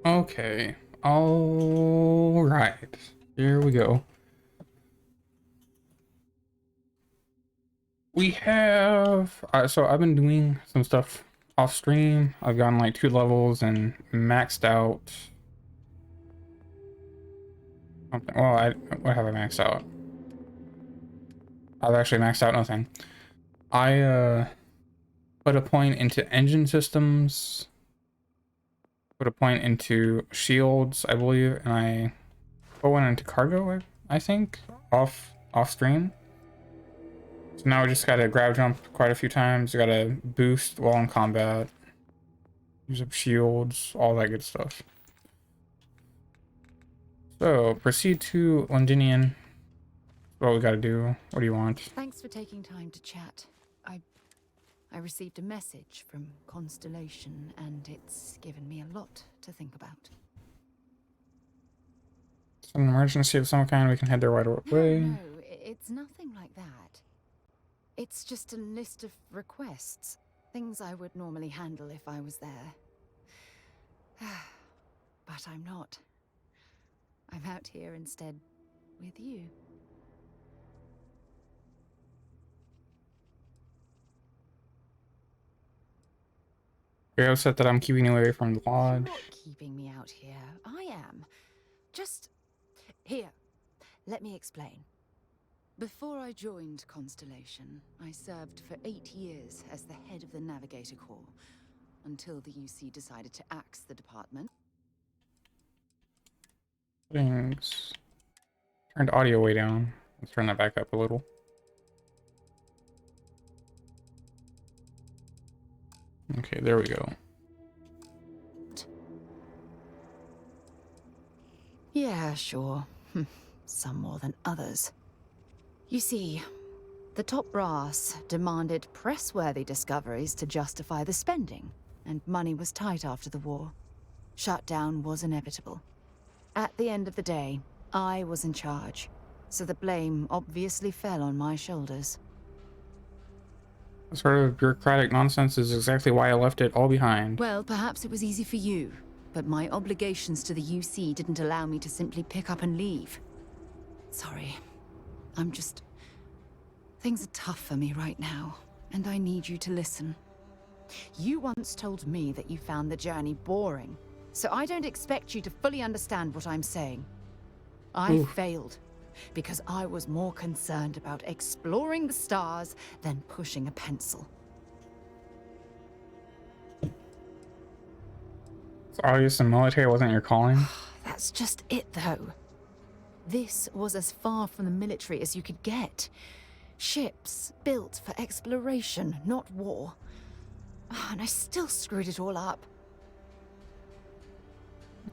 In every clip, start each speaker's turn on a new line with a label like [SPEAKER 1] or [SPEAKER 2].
[SPEAKER 1] Okay. All right. Here we go. We have so I've been doing some stuff off stream. I've gotten like 2 levels and maxed out something. Well, what have I maxed out? I've actually maxed out nothing. I put a point into engine systems, put a point into shields, I believe, and I put one into cargo, I think, off stream. So now we just gotta grab jump quite a few times. We gotta boost while in combat, use up shields, all that good stuff. So proceed to Londinian. What we gotta do. What do you want?
[SPEAKER 2] Thanks for taking time to chat. I received a message from Constellation, and it's given me a lot to think about.
[SPEAKER 1] It's an emergency of some kind. We can head there right away.
[SPEAKER 2] No, it's nothing like that. It's just a list of requests. Things I would normally handle if I was there. But I'm not. I'm out here instead with you.
[SPEAKER 1] You're upset that I'm keeping you away from the lodge.
[SPEAKER 2] You're not keeping me out here. I am. Just... Here, let me explain. Before I joined Constellation, I served for 8 years as the head of the Navigator Corps, until the UC decided to axe the department.
[SPEAKER 1] Things. Turned audio way down. Let's turn that back up a little. Okay, there we go.
[SPEAKER 2] Yeah, sure. Some more than others. You see, the top brass demanded press-worthy discoveries to justify the spending, and money was tight after the war. Shutdown was inevitable. At the end of the day, I was in charge, so the blame obviously fell on my shoulders.
[SPEAKER 1] This sort of bureaucratic nonsense is exactly why I left it all behind.
[SPEAKER 2] Well, perhaps it was easy for you, but my obligations to the UC didn't allow me to simply pick up and leave. Sorry. I'm just... Things are tough for me right now, and I need you to listen. You once told me that you found the journey boring, so I don't expect you to fully understand what I'm saying. I failed, because I was more concerned about exploring the stars than pushing a pencil.
[SPEAKER 1] It's obvious the military wasn't your calling.
[SPEAKER 2] That's just it, though. This was as far from the military as you could get. Ships built for exploration, not war. And I still screwed it all up.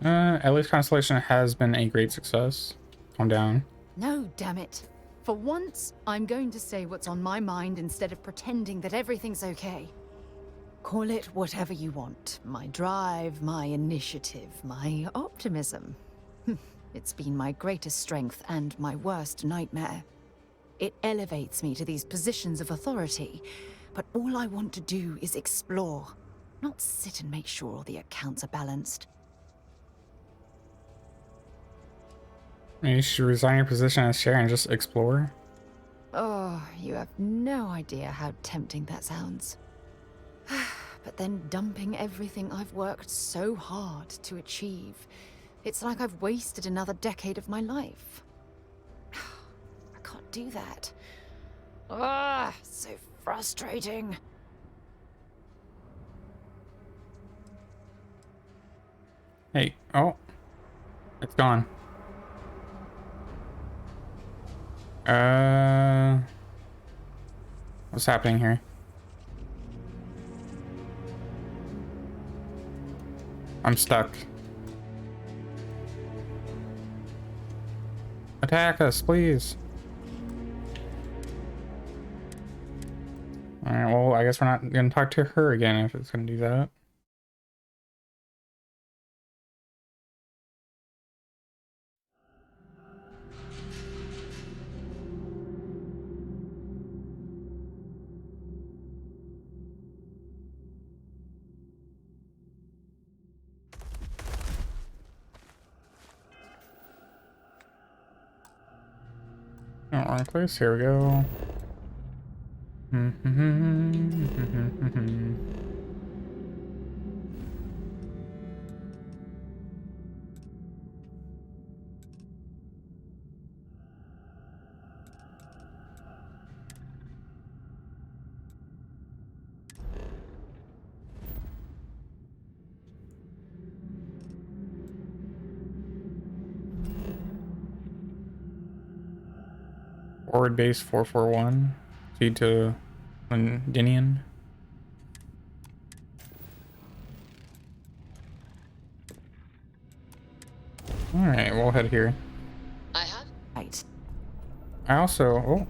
[SPEAKER 1] At least Constellation has been a great success. Calm down.
[SPEAKER 2] No, damn it. For once, I'm going to say what's on my mind instead of pretending that everything's okay. Call it whatever you want. My drive, my initiative, my optimism. It's been my greatest strength and my worst nightmare. It elevates me to these positions of authority, but all I want to do is explore, not sit and make sure all the accounts are balanced.
[SPEAKER 1] You should resign your position as chair and just explore.
[SPEAKER 2] Oh, you have no idea how tempting that sounds. But then dumping everything I've worked so hard to achieve, it's like I've wasted another decade of my life. I can't do that. Ah, so frustrating.
[SPEAKER 1] Hey, oh, it's gone. What's happening here? I'm stuck. Attack us, please. Alright, well, I guess we're not gonna talk to her again if it's gonna do that. Oh, wrong place. Here we go. Forward base 441. Feed to Londinian. Alright, we'll head here.
[SPEAKER 2] I have. Right.
[SPEAKER 1] I also. Oh.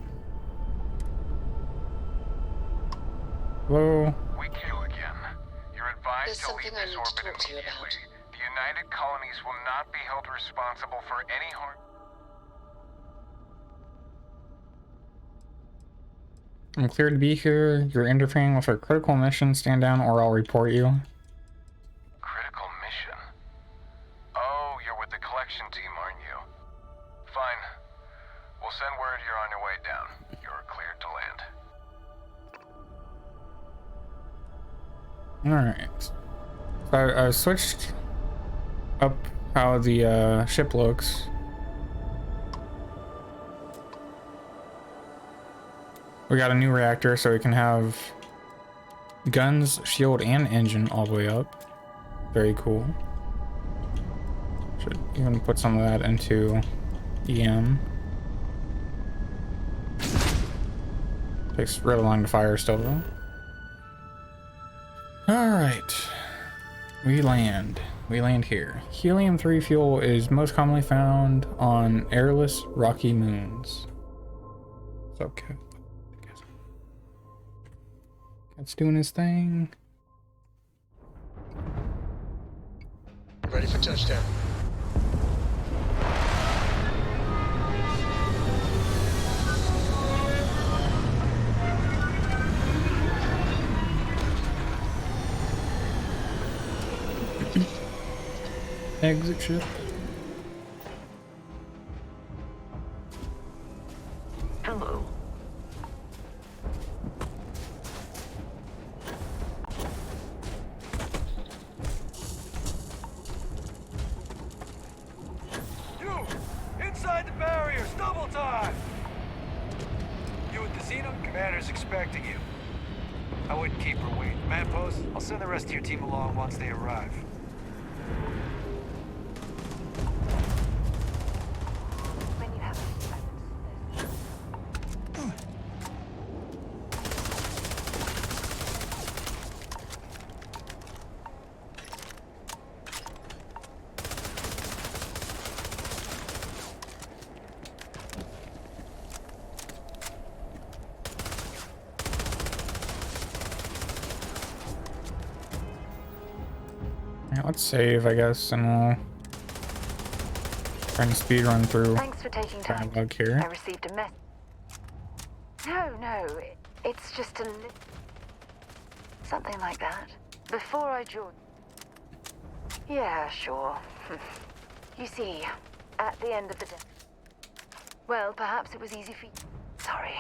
[SPEAKER 1] Hello.
[SPEAKER 3] We kill again. You're advised to leave this orbit immediately. The United Colonies will not be held responsible for any harm.
[SPEAKER 1] I'm cleared to be here. You're interfering with our critical mission. Stand down or I'll report you.
[SPEAKER 3] Critical mission? Oh, you're with the collection team, aren't you? Fine. We'll send word you're on your way down. You're cleared to land.
[SPEAKER 1] Alright. So I switched up how the ship looks. We got a new reactor so we can have guns, shield, and engine all the way up. Very cool. Should even put some of that into EM. Takes really long to fire still though. Alright. We land here. Helium-3 fuel is most commonly found on airless rocky moons. What's up, Cat? Cat's doing his thing.
[SPEAKER 4] Ready for touchdown.
[SPEAKER 1] Exit ship.
[SPEAKER 4] Hello.
[SPEAKER 5] You! Inside the barriers! Double time! You at the Xenon? Commander's expecting you. I wouldn't keep her waiting. Man post, I'll send the rest of your team along once they arrive.
[SPEAKER 2] When you have
[SPEAKER 1] Yeah, let's save, I guess, and we'll try and speed run through.
[SPEAKER 6] Thanks for taking time.
[SPEAKER 1] Bug here.
[SPEAKER 6] I received a mess. No, it's just something like that. Before I joined. Yeah, sure. You see, at the end of the day. Well, perhaps it was easy for you. Sorry.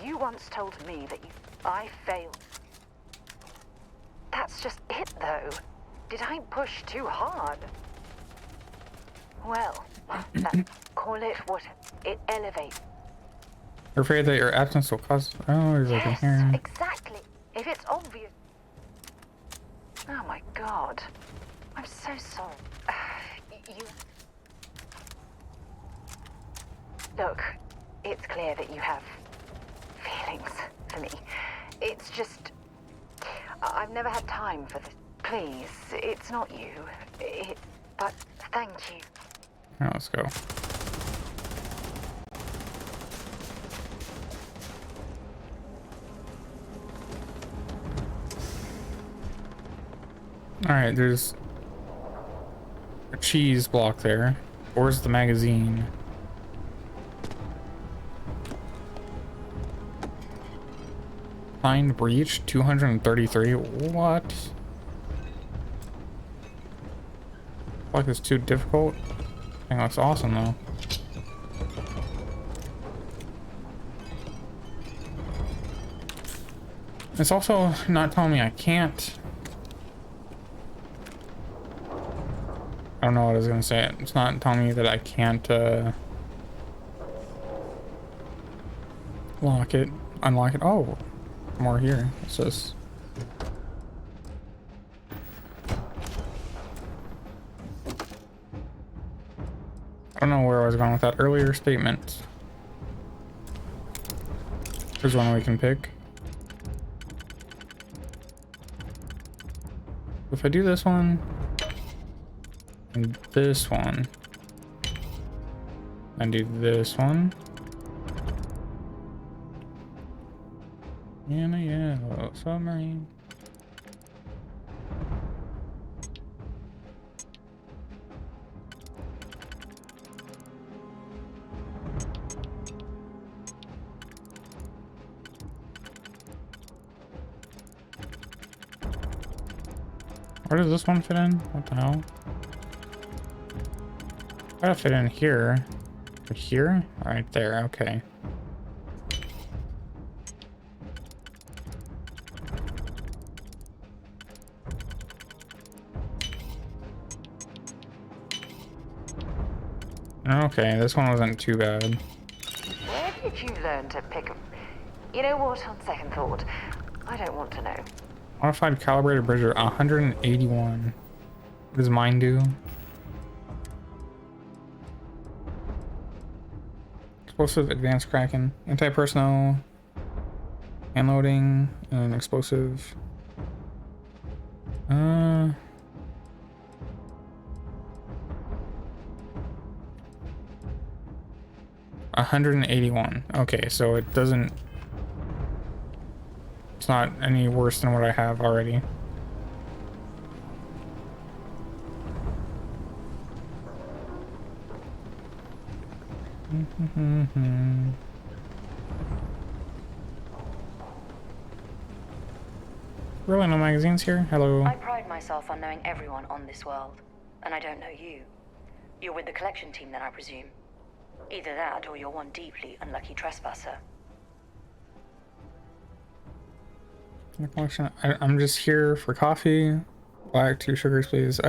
[SPEAKER 6] You once told me that I failed. That's just it, though. Did I push too hard? Well, call it what it elevates.
[SPEAKER 1] You're afraid that your absence will cause. Oh, he's looking
[SPEAKER 6] Yes,
[SPEAKER 1] here.
[SPEAKER 6] exactly. If it's obvious. Oh my God. I'm so sorry. You. Look, it's clear that you have feelings for me. It's just. I've never had time for this. Please, it's not you. But thank you.
[SPEAKER 1] Now let's go. Alright, there's a cheese block there. Where's the magazine? Find breach 233. What? Like it's too difficult. I think that's awesome though. It's also not telling me I can't. I don't know what I was gonna say. It's not telling me that I can't lock it, unlock it. Oh, more here. What's this? I don't know where I was going with that earlier statement. There's one we can pick. If I do this one and this one and do this one in a yellow submarine. Where does this one fit in? What the hell? Gotta fit in here. Here? Right there, okay. Okay, this one wasn't too bad.
[SPEAKER 6] Where did you learn to pick up? You know what, on second thought, I don't want to know.
[SPEAKER 1] Modified calibrated bridger, 181. What does mine do? Explosive, advanced kraken, anti-personnel, hand loading, and explosive. 181. Okay, so it doesn't. It's not any worse than what I have already. Really, no magazines here? Hello.
[SPEAKER 7] I pride myself on knowing everyone on this world, and I don't know you. You're with the collection team then, I presume. Either that, or you're one deeply unlucky trespasser.
[SPEAKER 1] I'm just here for coffee. Black, 2 sugars, please.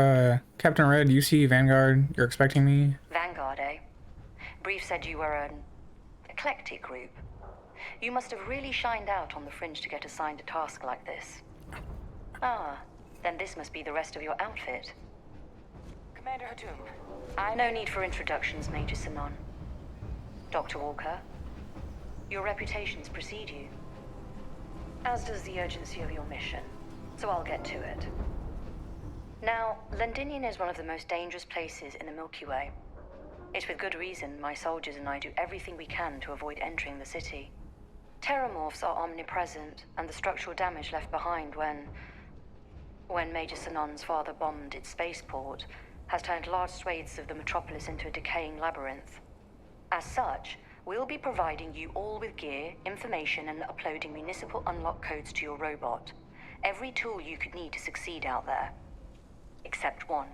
[SPEAKER 1] Captain Red, UC, Vanguard, you're expecting me?
[SPEAKER 7] Vanguard, eh? Brief said you were an eclectic group. You must have really shined out on the fringe to get assigned a task like this. Ah, then this must be the rest of your outfit.
[SPEAKER 8] Commander Hatum.
[SPEAKER 7] No need for introductions, Major Simon. Dr. Walker, your reputations precede you. As does the urgency of your mission, so I'll get to it. Now, Londinium is one of the most dangerous places in the Milky Way. It's with good reason my soldiers and I do everything we can to avoid entering the city. Terramorphs are omnipresent, and the structural damage left behind when Major Sinon's father bombed its spaceport has turned large swathes of the metropolis into a decaying labyrinth. As such, we'll be providing you all with gear, information, and uploading municipal unlock codes to your robot. Every tool you could need to succeed out there. Except one.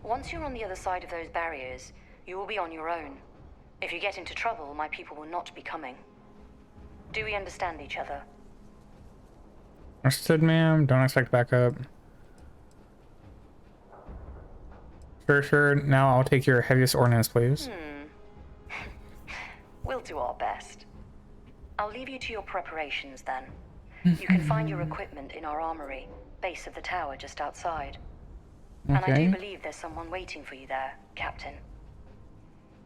[SPEAKER 7] Once you're on the other side of those barriers, you will be on your own. If you get into trouble, my people will not be coming. Do we understand each other?
[SPEAKER 1] Understood, ma'am. Don't expect backup. Sure. Now I'll take your heaviest ordnance, please.
[SPEAKER 7] We'll do our best. I'll leave you to your preparations then. You can find your equipment in our armory, base of the tower just outside.
[SPEAKER 1] Okay.
[SPEAKER 7] And I do believe there's someone waiting for you there, Captain.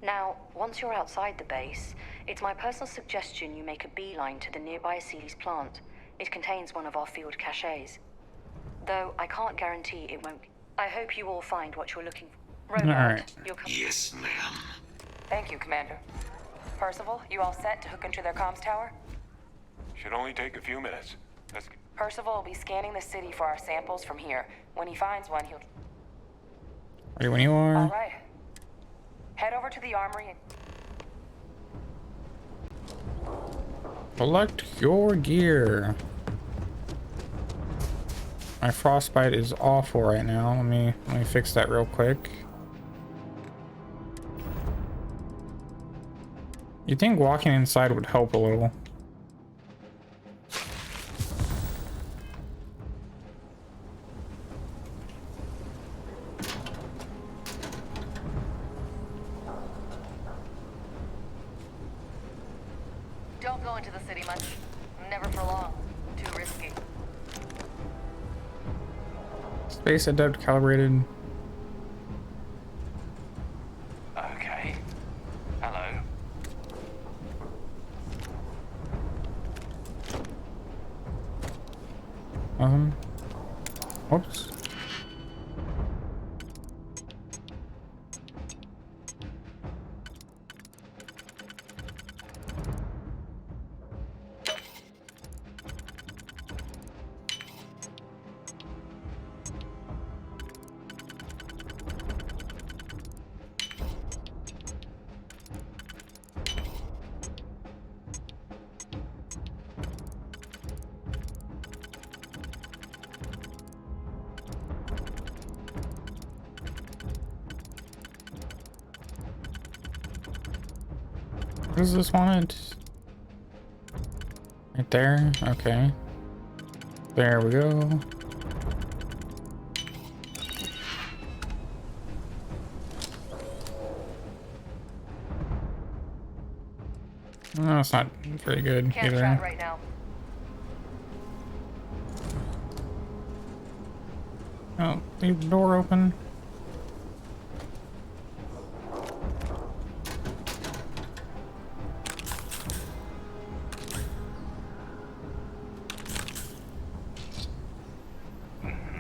[SPEAKER 7] Now, once you're outside the base, it's my personal suggestion you make a beeline to the nearby Aceles plant. It contains one of our field caches. Though I can't guarantee it won't. I hope you all find what you're looking for. Robot,
[SPEAKER 1] Alright.
[SPEAKER 7] you're coming.
[SPEAKER 9] Yes, ma'am.
[SPEAKER 8] Thank you, Commander. Percival, you all set to hook into their comms tower?
[SPEAKER 3] Should only take a few minutes. Let's get...
[SPEAKER 8] Percival will be scanning the city for our samples from here. When he finds one, he'll...
[SPEAKER 1] Ready when you are.
[SPEAKER 8] All right. Head over to the armory and...
[SPEAKER 1] Collect your gear. My frostbite is awful right now. Let me fix that real quick. You'd think walking inside would help a little.
[SPEAKER 8] city much. Never for long. Too risky.
[SPEAKER 1] Space adept calibrated.
[SPEAKER 5] Okay. Hello.
[SPEAKER 1] Whoops. What does this want? Right there? Okay. There we go. No, it's not very good
[SPEAKER 8] Can't
[SPEAKER 1] either.
[SPEAKER 8] chat right now.
[SPEAKER 1] Oh, leave the door open.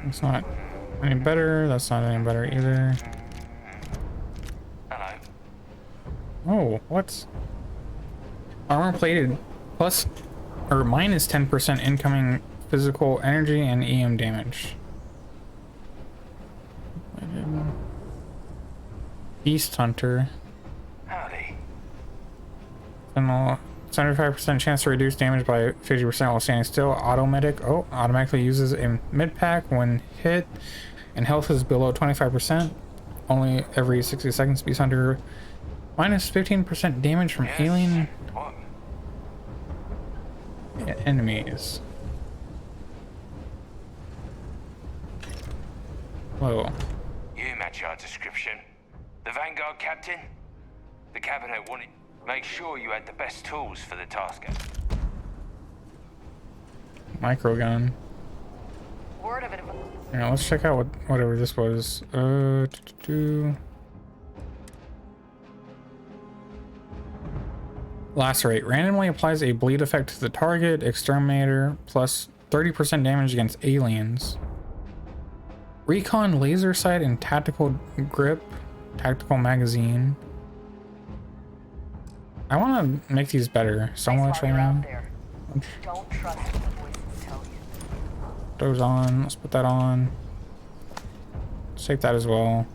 [SPEAKER 1] That's not any better. That's not any better either.
[SPEAKER 5] Hello.
[SPEAKER 1] Oh, what? Armor plated plus or minus 10% incoming physical energy and EM damage. Beast Hunter.
[SPEAKER 5] Howdy.
[SPEAKER 1] 75% chance to reduce damage by 50% while standing still. Automatic. Oh, automatically uses a mid pack when hit, and health is below 25%. Only every 60 seconds. Beast Hunter minus 15% damage from
[SPEAKER 5] Yes.
[SPEAKER 1] alien
[SPEAKER 5] What?
[SPEAKER 1] enemies. Whoa.
[SPEAKER 5] You match our description. The Vanguard captain? The cabinet wanted make sure you had the best tools for the task.
[SPEAKER 1] Microgun.
[SPEAKER 8] Word of it.
[SPEAKER 1] Yeah, let's check out whatever this was. Lacerate. Randomly applies a bleed effect to the target. Exterminator plus 30% damage against aliens. Recon laser sight and tactical grip. Tactical magazine. I want to make these better so much right now.
[SPEAKER 8] Don't trust what the voices tell you.
[SPEAKER 1] Those on. Let's put that on. Let's take that as well.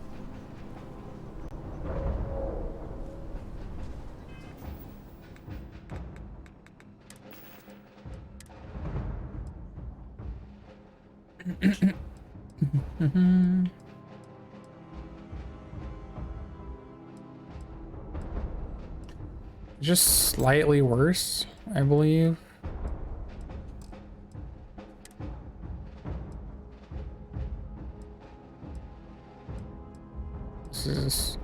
[SPEAKER 1] Just slightly worse, I believe. This is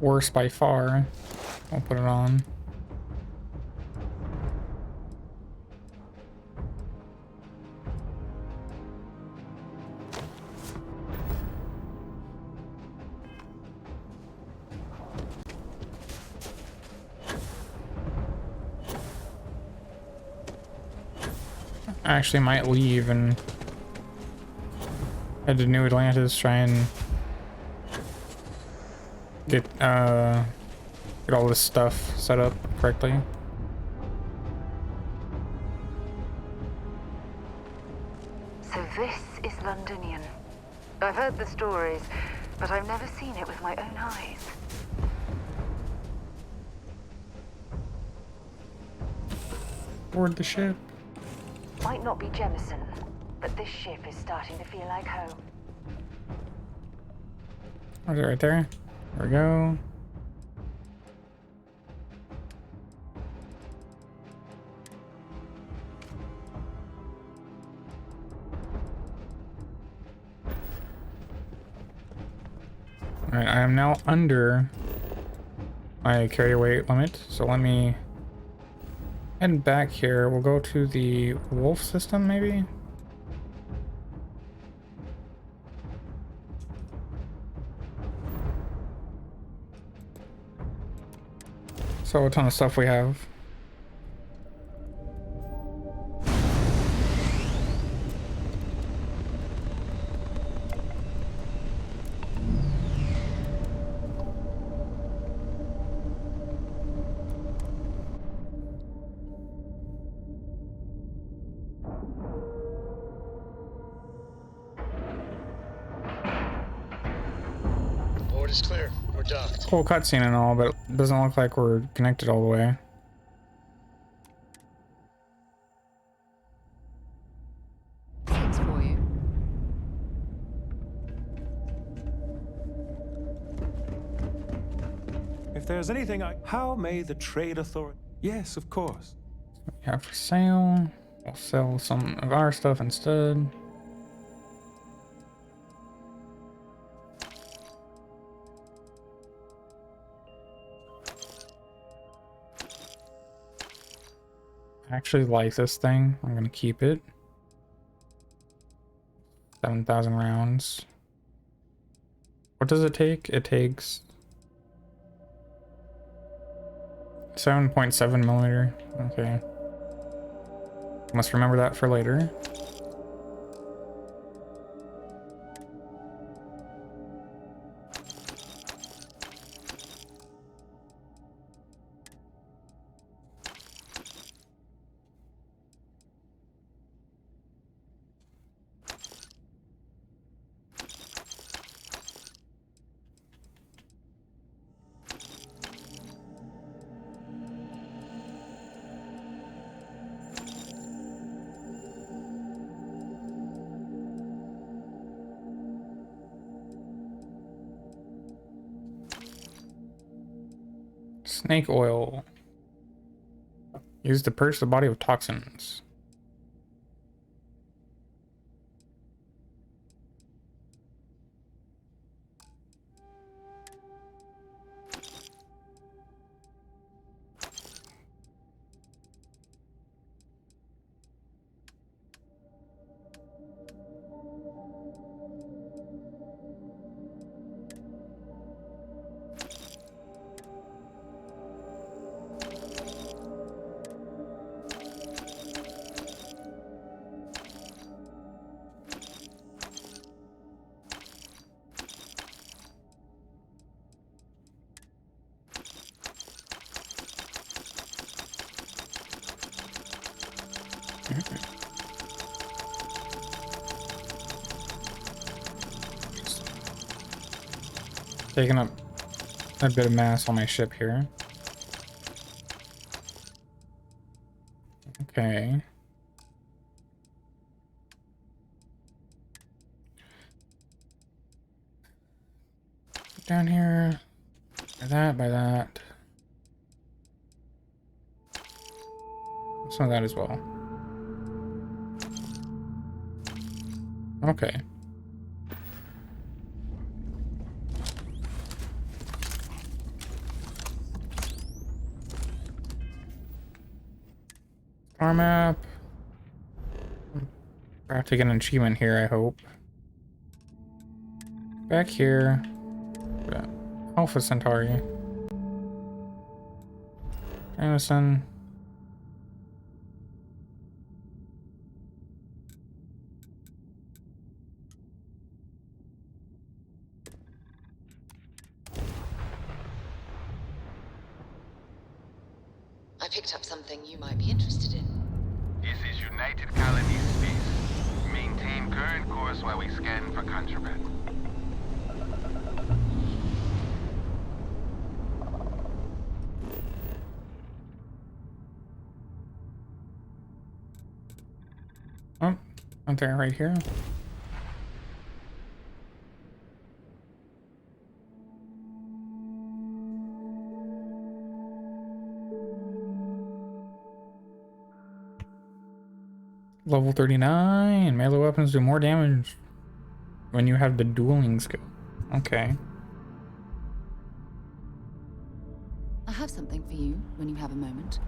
[SPEAKER 1] worse by far. I'll put it on. I actually might leave and head to New Atlantis, try and get all this stuff set up correctly.
[SPEAKER 6] So this is Londonian. I've heard the stories, but I've never seen it with my own eyes.
[SPEAKER 1] Board the ship.
[SPEAKER 6] Might not be Jemison, but this ship is starting to feel like home.
[SPEAKER 1] Where's it? Right there? There we go. Alright, I am now under my carry weight limit, so let me Head back here. We'll go to the wolf system, maybe? So a ton of stuff we have.
[SPEAKER 4] Board is clear. We're docked.
[SPEAKER 1] Cool cutscene and all, but it doesn't look like we're connected all the way.
[SPEAKER 2] Thanks for you.
[SPEAKER 9] If there's anything how may the trade authority? Yes, of course.
[SPEAKER 1] We have for sale. We'll sell some of our stuff instead. I actually like this thing. I'm gonna keep it. 7,000 rounds. What does it take? It takes 7.7 millimeter. Okay. Must remember that for later. Snake oil. Used to purge the body of toxins. Taking up a bit of mass on my ship here. Okay. Down here. By that. Some of that as well. Okay. Star map. I have to get an achievement here, I hope. Back here. Alpha Centauri. Jameson.
[SPEAKER 10] I picked up something you might be interested in.
[SPEAKER 3] This is United Colonies space. Maintain current course while we scan for contraband.
[SPEAKER 1] Oh, aren't they right here? Level 39. Melee weapons do more damage when you have the dueling skill. Okay.
[SPEAKER 2] I have something for you when you have a moment.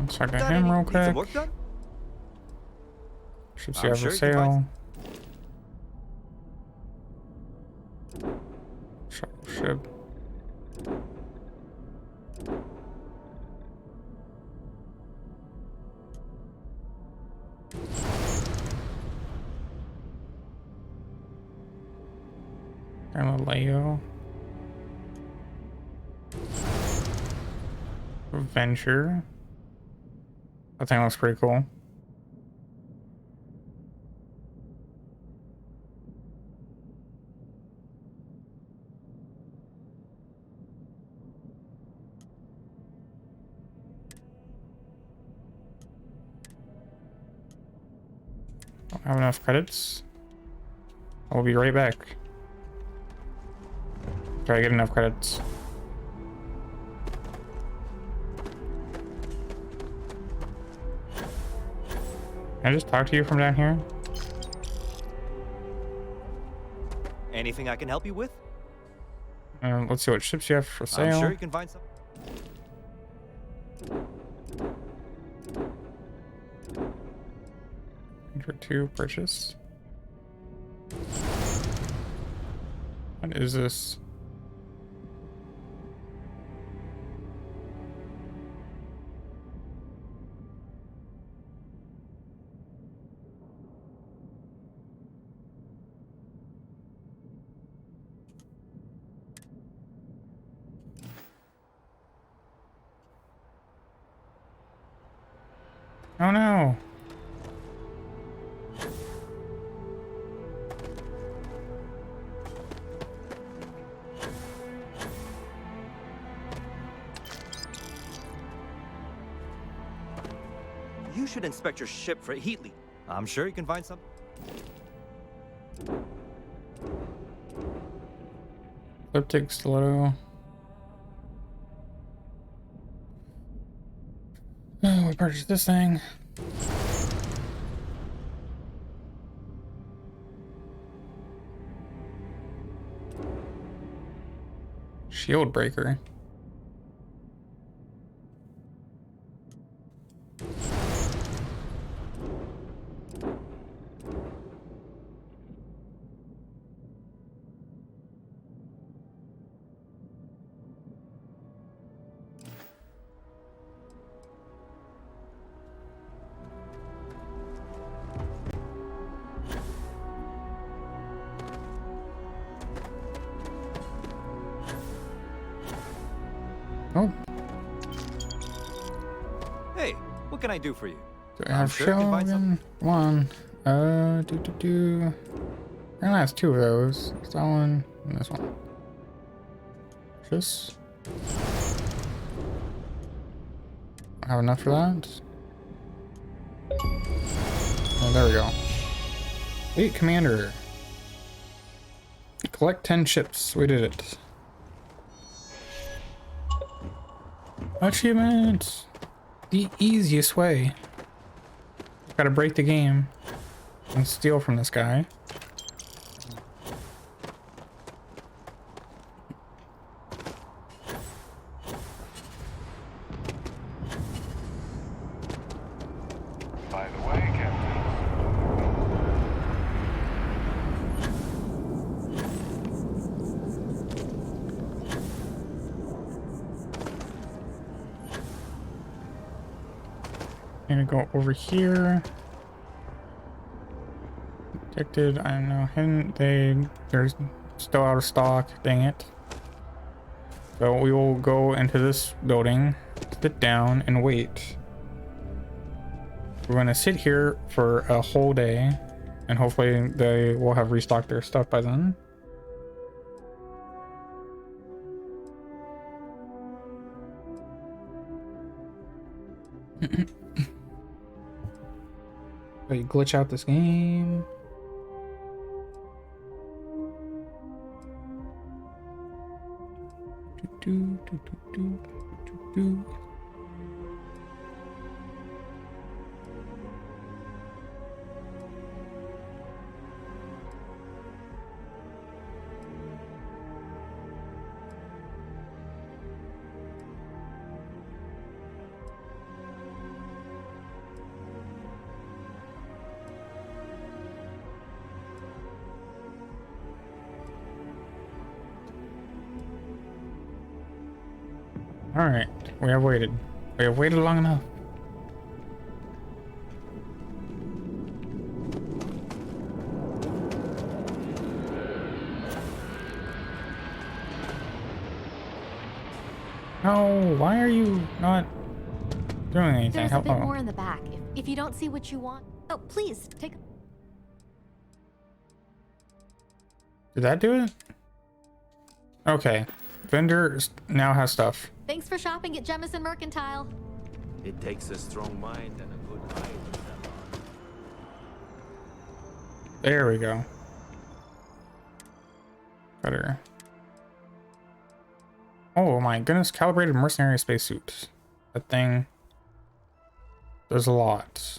[SPEAKER 1] Let's talk to him real
[SPEAKER 11] Need some
[SPEAKER 1] quick.
[SPEAKER 11] work done?
[SPEAKER 1] Ships
[SPEAKER 11] I'm
[SPEAKER 1] you have
[SPEAKER 11] sure
[SPEAKER 1] for
[SPEAKER 11] you can find
[SPEAKER 1] sale. Ship. Galileo. Venture. That thing looks pretty cool. Don't have enough credits. I'll be right back. Try to get enough credits. Can I just talk to you from down here?
[SPEAKER 11] Anything I can help you with?
[SPEAKER 1] Let's see what ships you have for sale.
[SPEAKER 11] I'm sure you can find some.
[SPEAKER 1] For 2 purchase. What is this? Oh no.
[SPEAKER 11] You should inspect your ship for heat leak. I'm sure you can find some.
[SPEAKER 1] Elliptic stiletto. Oh, we purchased this thing. Shield breaker. Oh,
[SPEAKER 11] Hey, what can I do for you?
[SPEAKER 1] do I have
[SPEAKER 11] sure you can find
[SPEAKER 1] Shogun? Come on. I only have 2 of those. It's that one and this one. Just have enough for that. Oh, there we go. 8 commander. Collect 10 ships. We did it. Achievement. The easiest way. Gotta break the game and steal from this guy.
[SPEAKER 3] By the way, Captain.
[SPEAKER 1] Gonna go over here. Detected. I don't know. They're still out of stock. Dang it. So we will go into this building, sit down, and wait. We're gonna sit here for a whole day, and hopefully they will have restocked their stuff by then. But you glitch out this game. Do, do, do, do, do, do. Alright, we have waited. We have waited long enough. No, why are you not doing anything?
[SPEAKER 12] There's a bit
[SPEAKER 1] Hello.
[SPEAKER 12] more in the back. If you don't see what you want... Oh, please, take...
[SPEAKER 1] Did that do it? Okay. Vendor now has stuff.
[SPEAKER 12] Thanks for shopping at Jemison Mercantile.
[SPEAKER 9] It takes a strong mind and a good eye to sell on.
[SPEAKER 1] There we go. Better. Oh my goodness, calibrated mercenary spacesuit. That thing does a lot.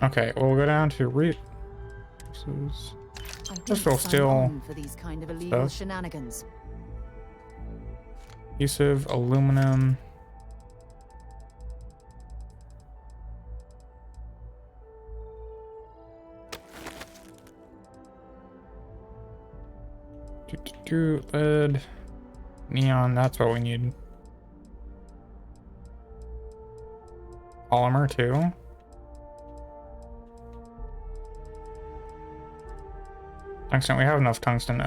[SPEAKER 1] Okay, we'll go down to resources. This will still
[SPEAKER 2] for these kind of illegal
[SPEAKER 1] stuff.
[SPEAKER 2] shenanigans.
[SPEAKER 1] Adhesive, aluminum. Lead, neon, that's what we need. Polymer too. Tungsten, we have enough tungsten.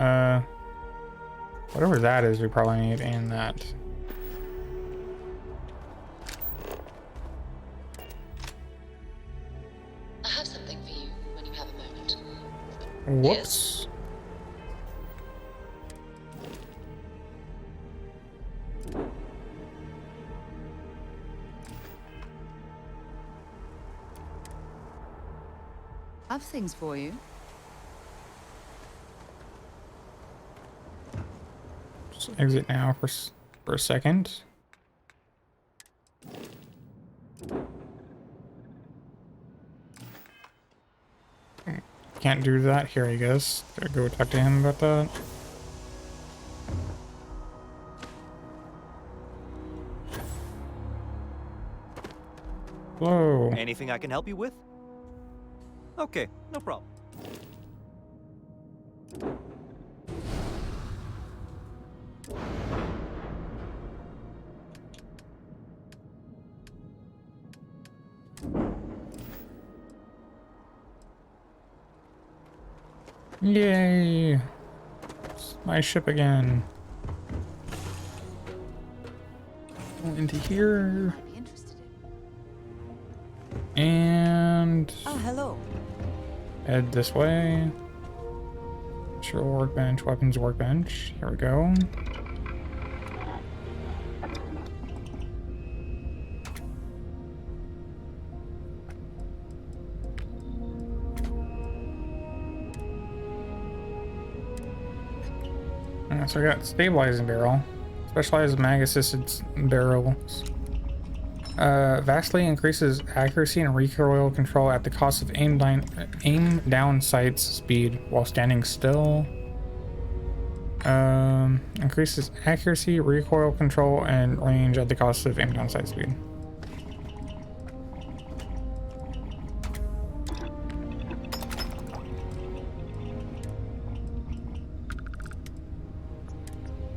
[SPEAKER 1] Whatever that is, we probably need, and that.
[SPEAKER 10] I have something for you when you have a moment.
[SPEAKER 1] Whoops.
[SPEAKER 2] Have things for you.
[SPEAKER 1] Just exit now for a second. Can't do that. Here he goes. Gotta go talk to him about that. Hello.
[SPEAKER 11] Anything I can help you with? Okay, no problem.
[SPEAKER 1] Yay! It's my ship again. Go into here.
[SPEAKER 2] Might be interested
[SPEAKER 1] And
[SPEAKER 10] Oh, hello.
[SPEAKER 1] head this way. Sure, workbench, weapons workbench. Here we go. Alright, so I got stabilizing barrel, specialized mag assisted barrels. Vastly increases accuracy and recoil control at the cost of aim down sights speed while standing still. Increases accuracy, recoil control, and range at the cost of aim down sight speed.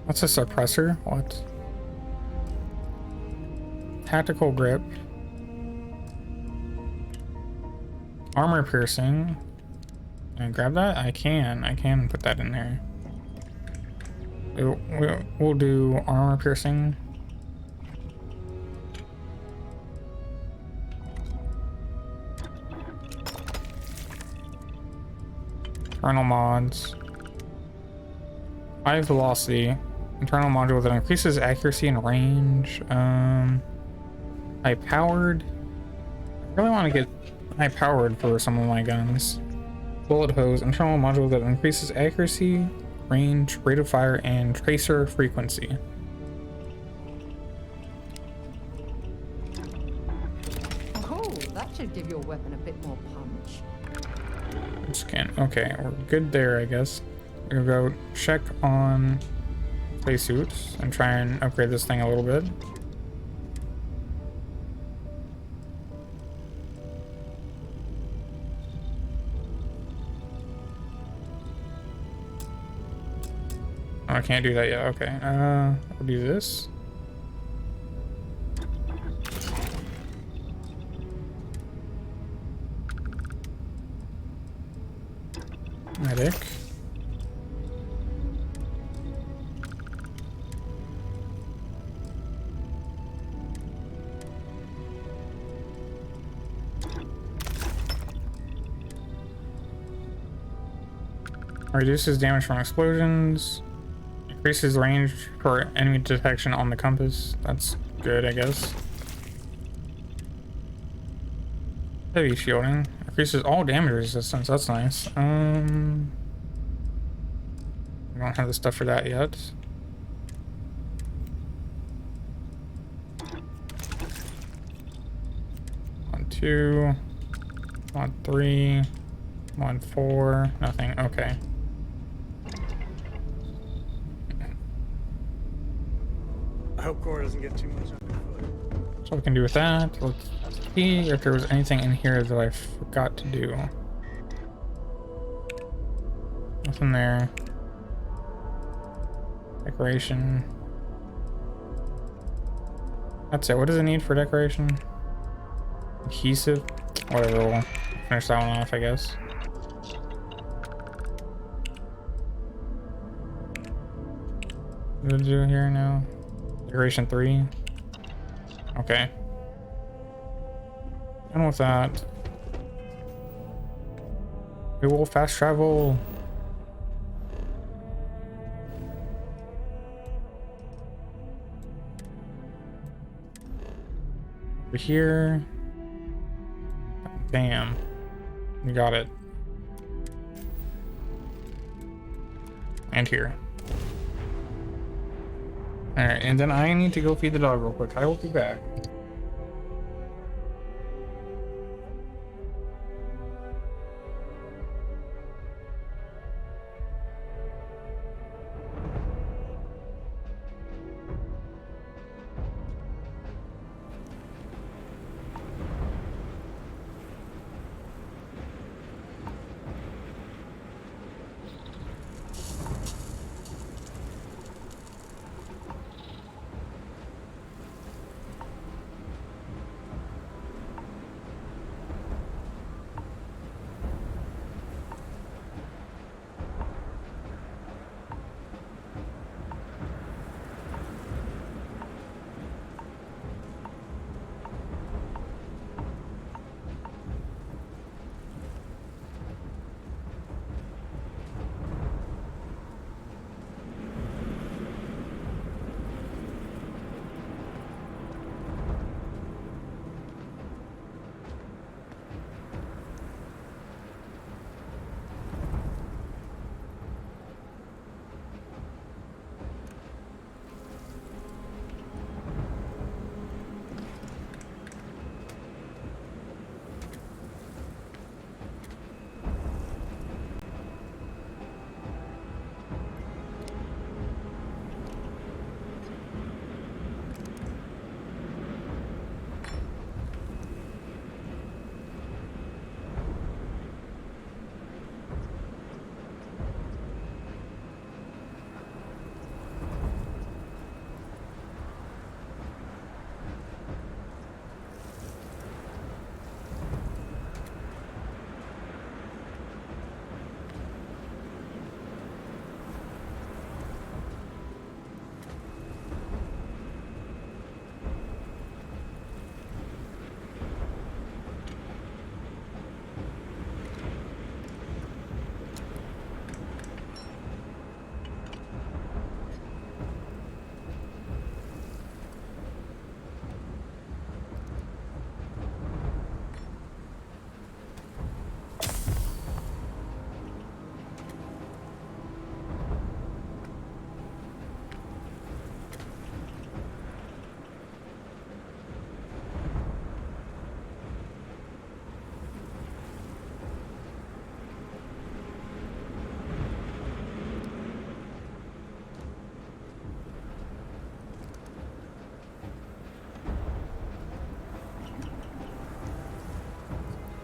[SPEAKER 1] What's a suppressor? What? Tactical grip. Armor piercing. Can I grab that? I can put that in there. We'll do armor piercing. Internal mods. High velocity. Internal module that increases accuracy and range. High powered. I really want to get high powered for some of my guns. Bullet hose. Internal module that increases accuracy, range, rate of fire, and tracer frequency.
[SPEAKER 2] Oh, that should give your weapon a bit more punch.
[SPEAKER 1] Scan. Okay, we're good there, I guess. We'll go check on spacesuits and try and upgrade this thing a little bit. Oh, I can't do that yet. Okay. I'll do this. Medic. Reduces damage from explosions. Increases range for enemy detection on the compass. That's good, I guess. Heavy shielding. Increases all damage resistance. That's nice. I don't have the stuff for that yet. On 2. On 3. On 4. Nothing. Okay.
[SPEAKER 13] I hope Cora doesn't get too much underfoot.
[SPEAKER 1] So we can do with that. Let's see if there was anything in here that I forgot to do. Nothing there. Decoration. That's it. What does it need for decoration? Adhesive? Whatever, we'll finish that one off, I guess. What do we do here now? Decoration 3. Okay. Done with that. We will fast travel. Over here. Bam. We got it. And here. Alright, and then I need to go feed the dog real quick. I will be back.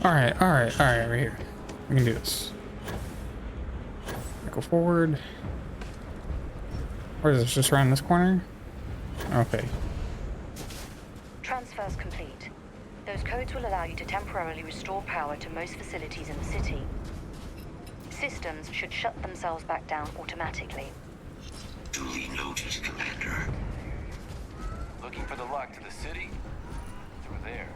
[SPEAKER 1] Alright, we're here. We can do this. Go forward. Where is this? Just around this corner? Okay.
[SPEAKER 7] Transfers complete. Those codes will allow you to temporarily restore power to most facilities in the city. Systems should shut themselves back down automatically.
[SPEAKER 14] Duly noted, Commander.
[SPEAKER 3] Looking for the lock to the city? Through there.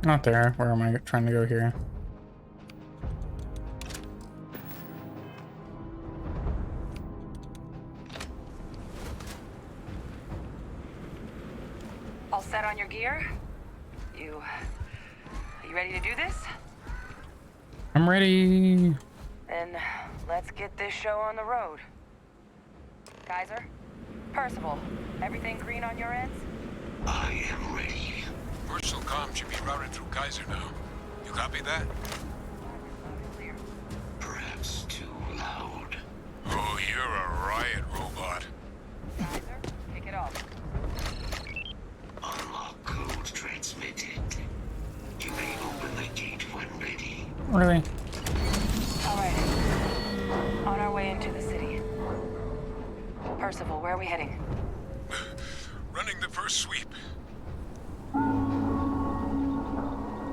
[SPEAKER 1] Not there. Where am I trying to go here?
[SPEAKER 8] All set on your gear? You ready to do this?
[SPEAKER 1] I'm ready.
[SPEAKER 8] Then let's get this show on the road. Kaiser? Percival, everything green on your ends?
[SPEAKER 14] I am ready.
[SPEAKER 15] Personal comm should be routed through Kaiser now. You copy that?
[SPEAKER 14] Perhaps too loud.
[SPEAKER 15] Oh, you're a riot robot.
[SPEAKER 8] Kaiser, kick it off.
[SPEAKER 14] Unlock code transmitted. You may open the gate when ready.
[SPEAKER 1] Really?
[SPEAKER 8] All right. On our way into the city. Percival, where are we heading?
[SPEAKER 15] Running the first sweep.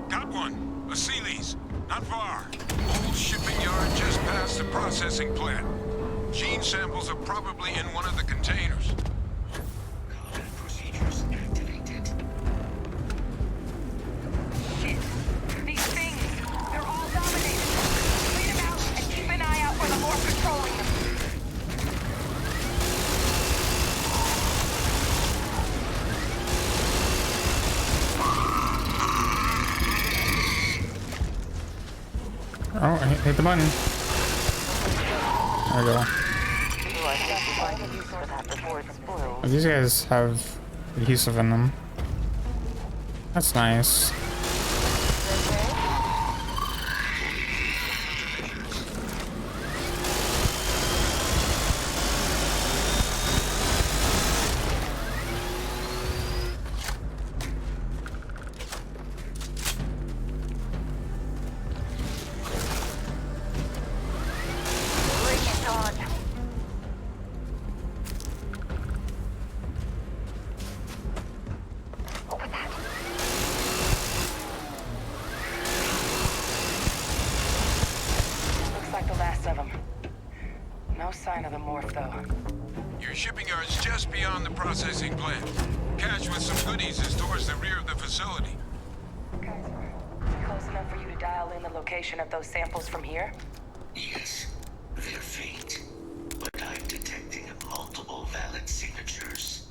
[SPEAKER 15] Got one. A Sealy's. Not far. Old shipping yard just past the processing plant. Gene samples are probably in one of the containers.
[SPEAKER 14] Combat procedures activated.
[SPEAKER 8] Shit. These things, they're all dominated. Clean them out and keep an eye out for the more patrolling them.
[SPEAKER 1] Oh, hit the button. There we go. Oh, these guys have adhesive in them. That's nice.
[SPEAKER 15] Your shipping yard's just beyond the processing plant. Cache with some goodies is towards the rear of the facility.
[SPEAKER 8] Kaiser, close enough for you to dial in the location of those samples from here?
[SPEAKER 14] Yes, they're faint, but I'm detecting multiple valid signatures.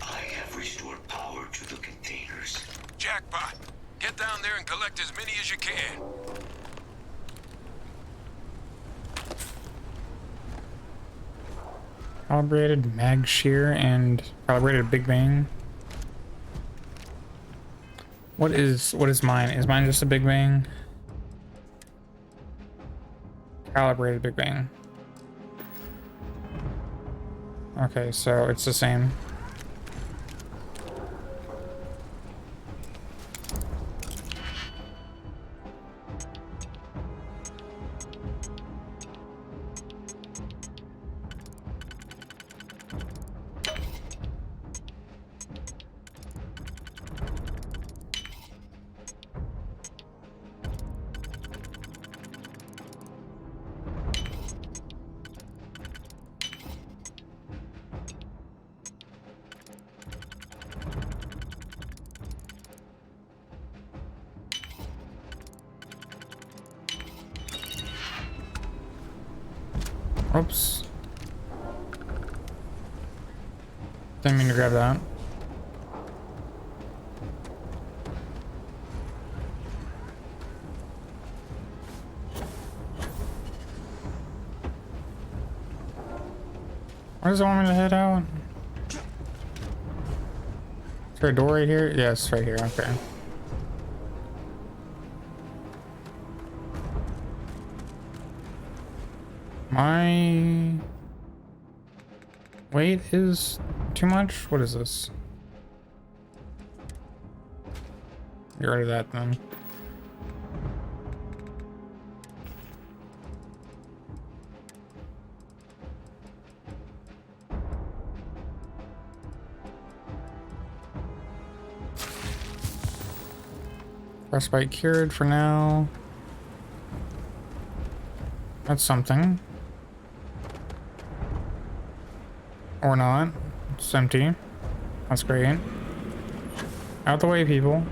[SPEAKER 14] I have restored power to the containers.
[SPEAKER 15] Jackpot! Get down there and collect as many as you can.
[SPEAKER 1] Calibrated mag shear and calibrated Big Bang. What is mine? Is mine just a Big Bang? Calibrated Big Bang. Okay, so it's the same. Oops. Didn't mean to grab that. Where does it want me to head out? Is there a door right here? Yes, right here. Okay. My weight is too much? What is this? Get rid of that then. Frostbite cured for now. That's something. Or not. It's empty. That's great. Out the way, people.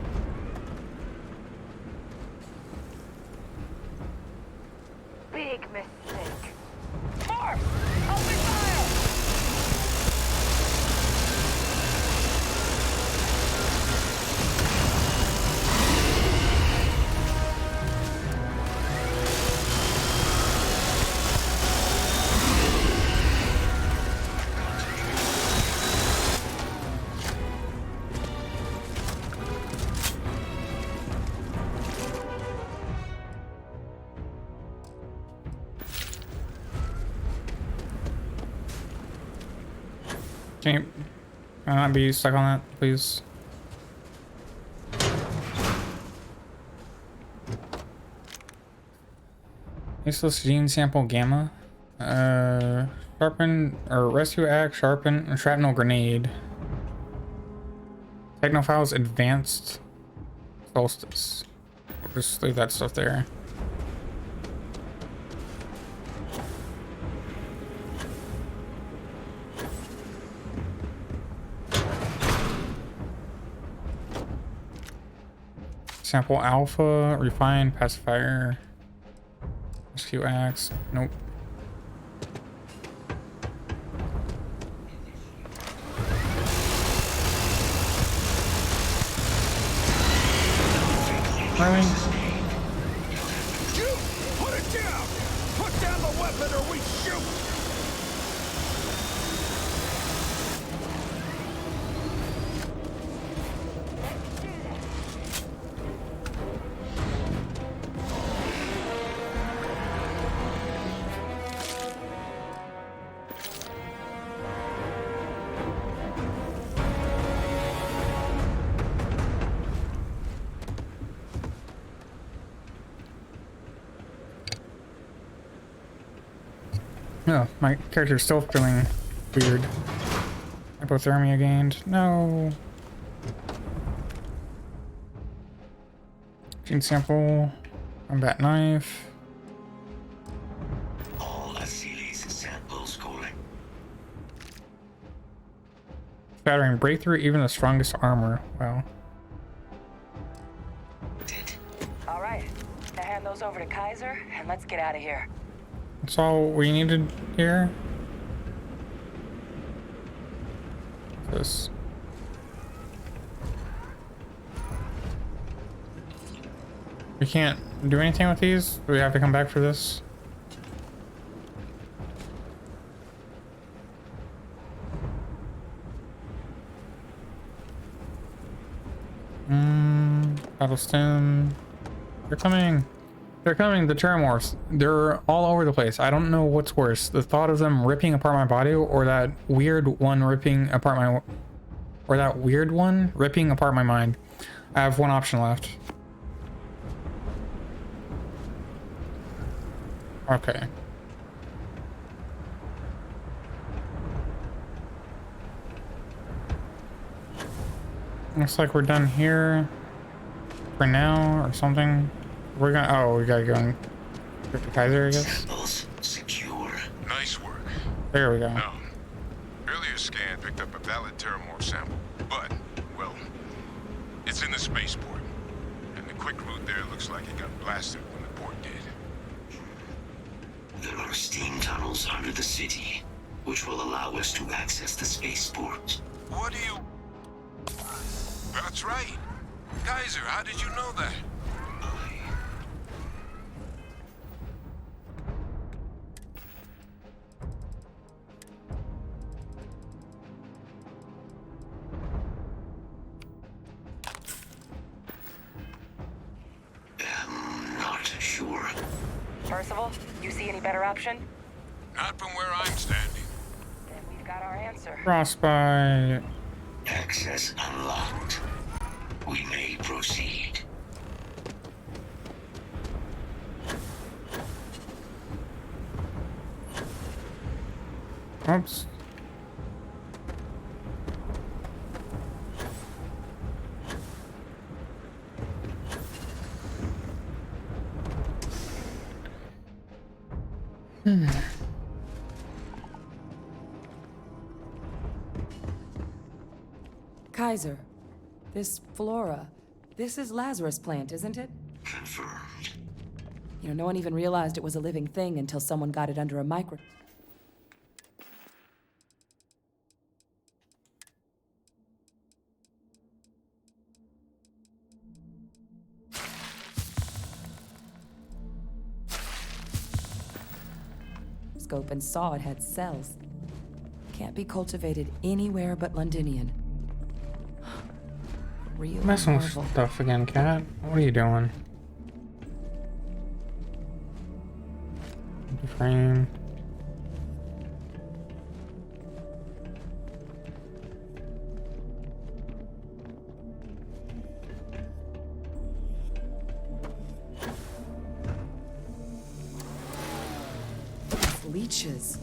[SPEAKER 6] Big mistake.
[SPEAKER 8] Marv! Open fire!
[SPEAKER 1] Can I not be stuck on that, please? Useless gene sample gamma. Sharpen or rescue axe, sharpen, shrapnel grenade. Technophiles advanced solstice. We'll just leave that stuff there. Sample alpha, refined pacifier, rescue axe. Nope. Really?
[SPEAKER 15] Shoot! Put it down! Put down the weapon or we shoot!
[SPEAKER 1] Oh, my character's still feeling weird. Hypothermia gained. No. Gene sample. Combat knife.
[SPEAKER 14] All Asili's samples calling.
[SPEAKER 1] Battering breakthrough even the strongest armor. Wow.
[SPEAKER 8] All right. Now hand those over to Kaiser, and let's get out of here.
[SPEAKER 1] That's all we needed here. This. We can't do anything with these? Do we have to come back for this? Battle stem. They're coming. They're coming, the Terramorphs. They're all over the place. I don't know what's worse. The thought of them ripping apart my body or that weird one ripping apart my... Or that weird one ripping apart my mind. I have one option left. Okay. Looks like we're done here for now or something. We're gonna, oh, we gotta go and get the Kaiser, I guess.
[SPEAKER 14] Samples secure.
[SPEAKER 15] Nice work.
[SPEAKER 1] There we go.
[SPEAKER 15] Now, earlier scan picked up a valid Terramorph sample, but, well, it's in the spaceport. And the quick route there looks like it got blasted when the port did.
[SPEAKER 14] There are steam tunnels under the city, which will allow us to access the spaceport.
[SPEAKER 15] What do you... That's right. Kaiser, how did you know that?
[SPEAKER 8] Percival, you see any better option?
[SPEAKER 15] Not from where I'm standing.
[SPEAKER 8] Then we've got our answer.
[SPEAKER 1] Frostbite.
[SPEAKER 14] Access unlocked. We may proceed.
[SPEAKER 1] Oops.
[SPEAKER 16] Kaiser, this flora, this is Lazarus plant, isn't it?
[SPEAKER 14] Confirmed.
[SPEAKER 16] You know, no one even realized it was a living thing until someone got it under a micro. Scope and saw it had cells. Can't be cultivated anywhere but Londinian. Real
[SPEAKER 1] Messing with
[SPEAKER 16] marvel.
[SPEAKER 1] stuff again, cat. What are you doing? Frame.
[SPEAKER 16] Leeches.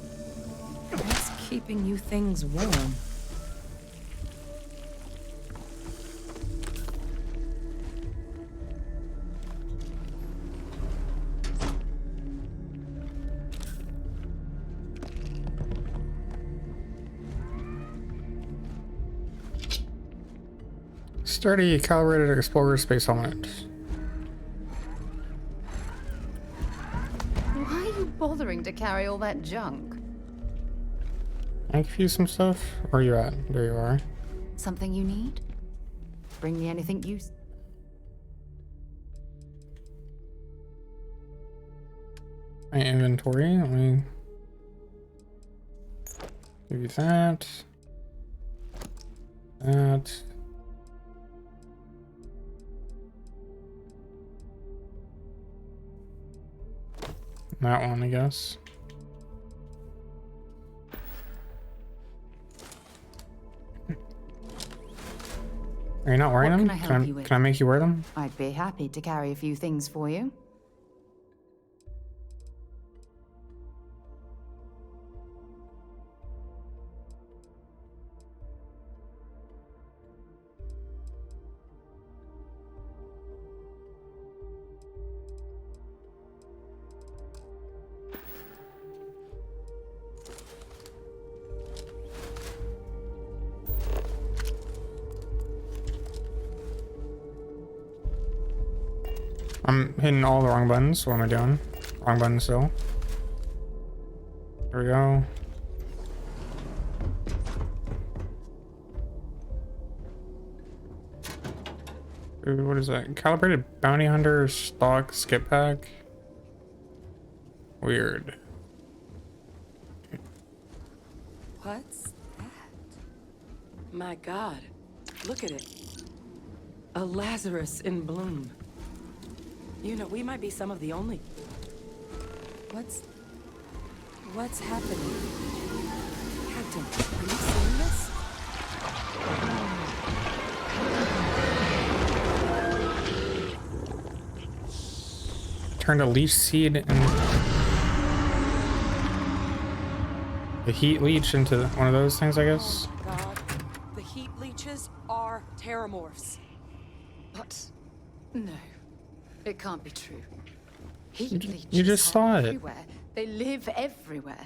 [SPEAKER 16] What's keeping you things warm?
[SPEAKER 1] Sturdy, calibrated explorer space helmet.
[SPEAKER 2] Why are you bothering to carry all that junk?
[SPEAKER 1] Can I give you some stuff? Where are you at? There you are.
[SPEAKER 2] Something you need? Bring me anything you...
[SPEAKER 1] My inventory. Let me give you that. That. That one, I guess. Are you not wearing
[SPEAKER 2] What
[SPEAKER 1] them?
[SPEAKER 2] can I help you with?
[SPEAKER 1] Can I make you wear them?
[SPEAKER 2] I'd be happy to carry a few things for you.
[SPEAKER 1] I'm hitting all the wrong buttons. What am I doing? Wrong button still. There we go. Ooh, what is that? Calibrated bounty hunter stock skip pack. Weird.
[SPEAKER 16] What's that? My God, look at it. A Lazarus in bloom. You know, we might be some of the only... What's happening? Captain, are you seeing this?
[SPEAKER 1] Turned a leech seed and the heat leech into one of those things, I guess.
[SPEAKER 16] Oh, God. The heat leeches are terramorphs.
[SPEAKER 2] But... no. It can't be true. Heat leeches
[SPEAKER 1] You just
[SPEAKER 2] are
[SPEAKER 1] saw it.
[SPEAKER 2] everywhere. They live everywhere.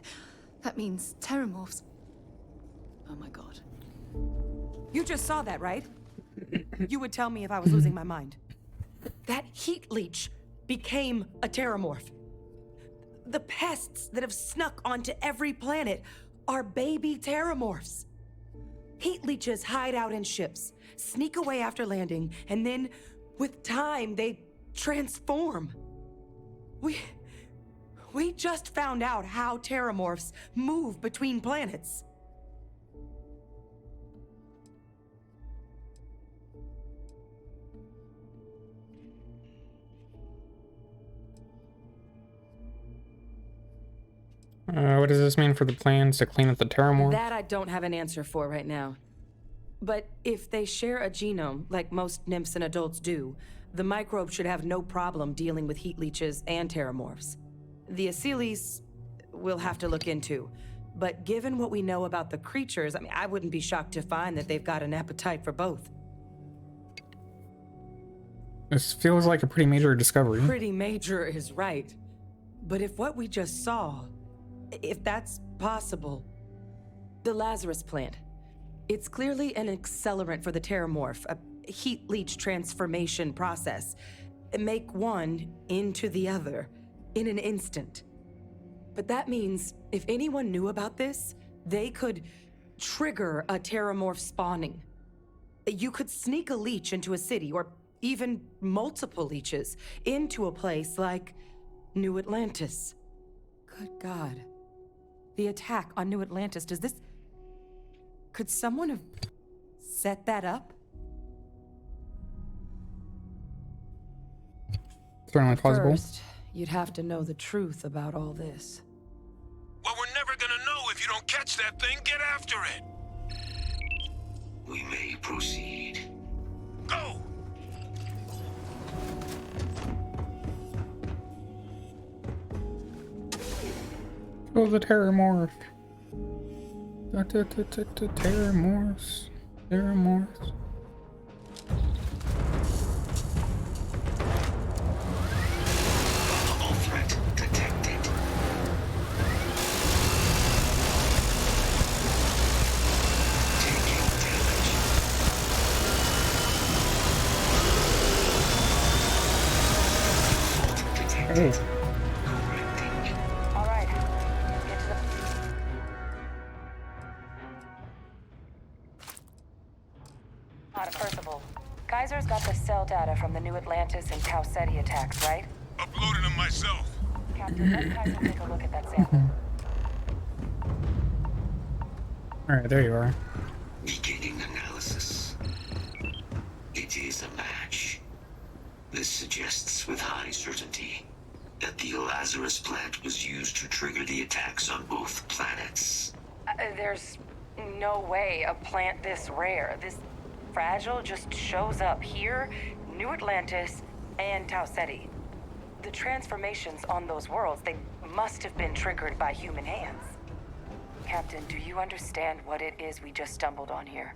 [SPEAKER 2] That means terramorphs... oh my God.
[SPEAKER 16] You just saw that, right? You would tell me if I was losing my mind. That heat leech became a terramorph. The pests that have snuck onto every planet are baby terramorphs. Heat leeches hide out in ships, sneak away after landing, and then, with time, they transform. We just found out how terramorphs move between planets.
[SPEAKER 1] what does this mean for the plans to clean up the Terramorph?
[SPEAKER 16] That I don't have an answer for right now. But if they share a genome, like most nymphs and adults do, the microbe should have no problem dealing with heat leeches and Terramorphs. The Asylees we'll have to look into. But given what we know about the creatures, I mean, I wouldn't be shocked to find that they've got an appetite for both.
[SPEAKER 1] This feels like a pretty major discovery.
[SPEAKER 16] Pretty major is right. But if what we just saw, if that's possible, the Lazarus plant, it's clearly an accelerant for the Terramorph, a heat leech transformation process. Make one into the other in an instant. But that means if anyone knew about this, they could trigger a Terramorph spawning. You could sneak a leech into a city, or even multiple leeches, into a place like New Atlantis. Good God. The attack on New Atlantis, does this... Could someone have set that up?
[SPEAKER 1] Certainly plausible.
[SPEAKER 16] First, you'd have to know the truth about all this.
[SPEAKER 15] Well, we're never gonna know if you don't catch that thing. Get after it.
[SPEAKER 14] We may proceed.
[SPEAKER 15] Go!
[SPEAKER 1] Oh, the Terramorph. Terramorphs. Terramorphs.
[SPEAKER 14] All threat detected. Taking damage. Fault detected. Correcting.
[SPEAKER 8] All right. Get to the... Percival. Kaiser's got the cell data from the New Atlantis and Tau Ceti attacks, right?
[SPEAKER 15] Uploaded them myself.
[SPEAKER 8] Captain, let Kaiser take a look at that sample.
[SPEAKER 1] Alright, there you are.
[SPEAKER 14] Beginning analysis. It is a match. This suggests with high certainty that the Lazarus plant was used to trigger the attacks on both planets.
[SPEAKER 8] There's no way a plant this rare, this fragile, just shows up here, New Atlantis, and Tau Ceti. The transformations on those worlds, they must have been triggered by human hands. Captain, do you understand what it is we just stumbled on here?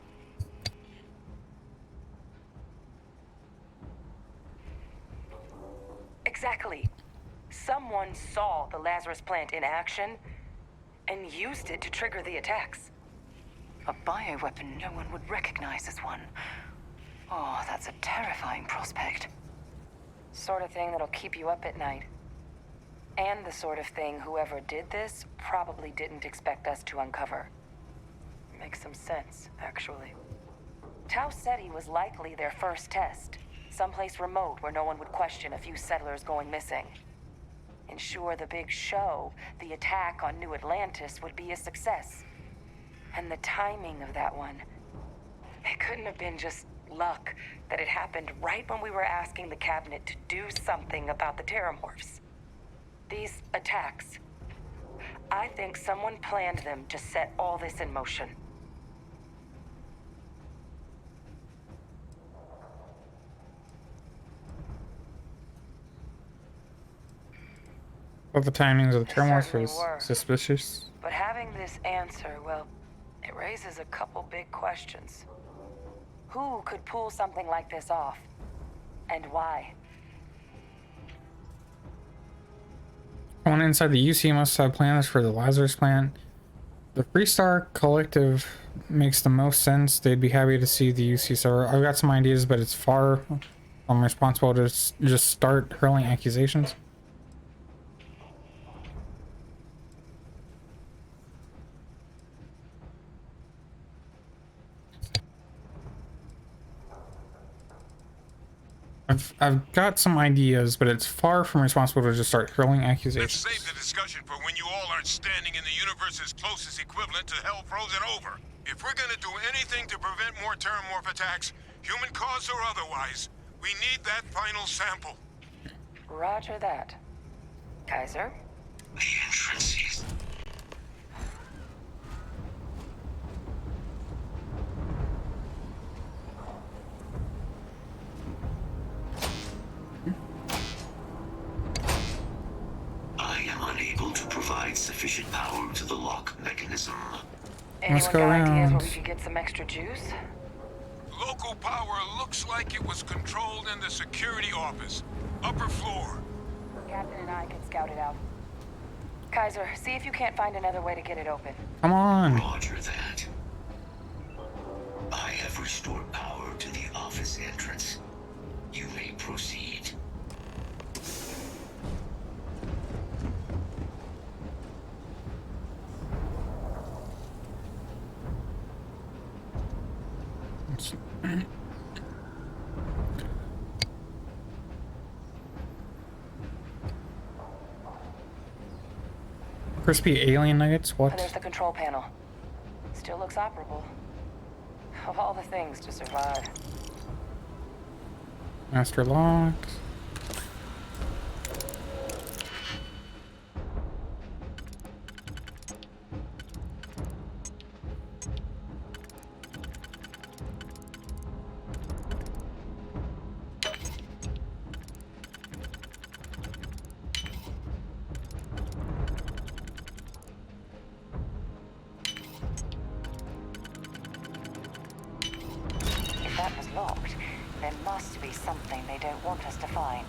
[SPEAKER 8] Exactly. Someone saw the Lazarus plant in action and used it to trigger the attacks. A bioweapon no one would recognize as one. Oh, that's a terrifying prospect. Sort of thing that'll keep you up at night. And the sort of thing whoever did this probably didn't expect us to uncover. Makes some sense, actually. Tau Ceti was likely their first test. Someplace remote where no one would question a few settlers going missing. Ensure the big show, the attack on New Atlantis, would be a success. And the timing of that one, it couldn't have been just luck that it happened right when we were asking the cabinet to do something about the Terramorphs. These attacks, I think someone planned them to set all this in motion.
[SPEAKER 1] Well, the timings of the Terramorph
[SPEAKER 8] Certainly
[SPEAKER 1] was
[SPEAKER 8] were.
[SPEAKER 1] suspicious.
[SPEAKER 8] But having this answer, well, it raises a couple big questions. Who could pull something like this off? And why?
[SPEAKER 1] Someone inside the UC must have plans for the Lazarus plant. The Freestar Collective makes the most sense. They'd be happy to see the UC server. I've got some ideas, but it's far from responsible to just start hurling accusations. I've got some ideas, but it's far from responsible to just start hurling
[SPEAKER 15] Let's
[SPEAKER 1] accusations.
[SPEAKER 15] save the discussion for when you all aren't standing in the universe's closest equivalent to hell frozen over. If we're gonna do anything to prevent more Terramorph attacks, human cause or otherwise, we need that final sample.
[SPEAKER 8] Roger that. Kaiser?
[SPEAKER 14] The entrance is... sufficient power to the lock mechanism.
[SPEAKER 1] Let's
[SPEAKER 7] Anyone
[SPEAKER 1] go
[SPEAKER 7] got ideas
[SPEAKER 1] around.
[SPEAKER 7] where we could get some extra juice?
[SPEAKER 15] Local power looks like it was controlled in the security office. Upper floor.
[SPEAKER 7] Captain and I can scout it out. Kaiser, see if you can't find another way to get it open.
[SPEAKER 1] Come on.
[SPEAKER 14] Roger that. I have restored power to the office entrance. You may proceed.
[SPEAKER 1] Crispy alien nuggets?
[SPEAKER 7] And there's
[SPEAKER 1] What?
[SPEAKER 7] the control panel. Still looks operable. Of all the things to survive.
[SPEAKER 1] Master locks.
[SPEAKER 7] If that was locked, there must be something they don't want us to find.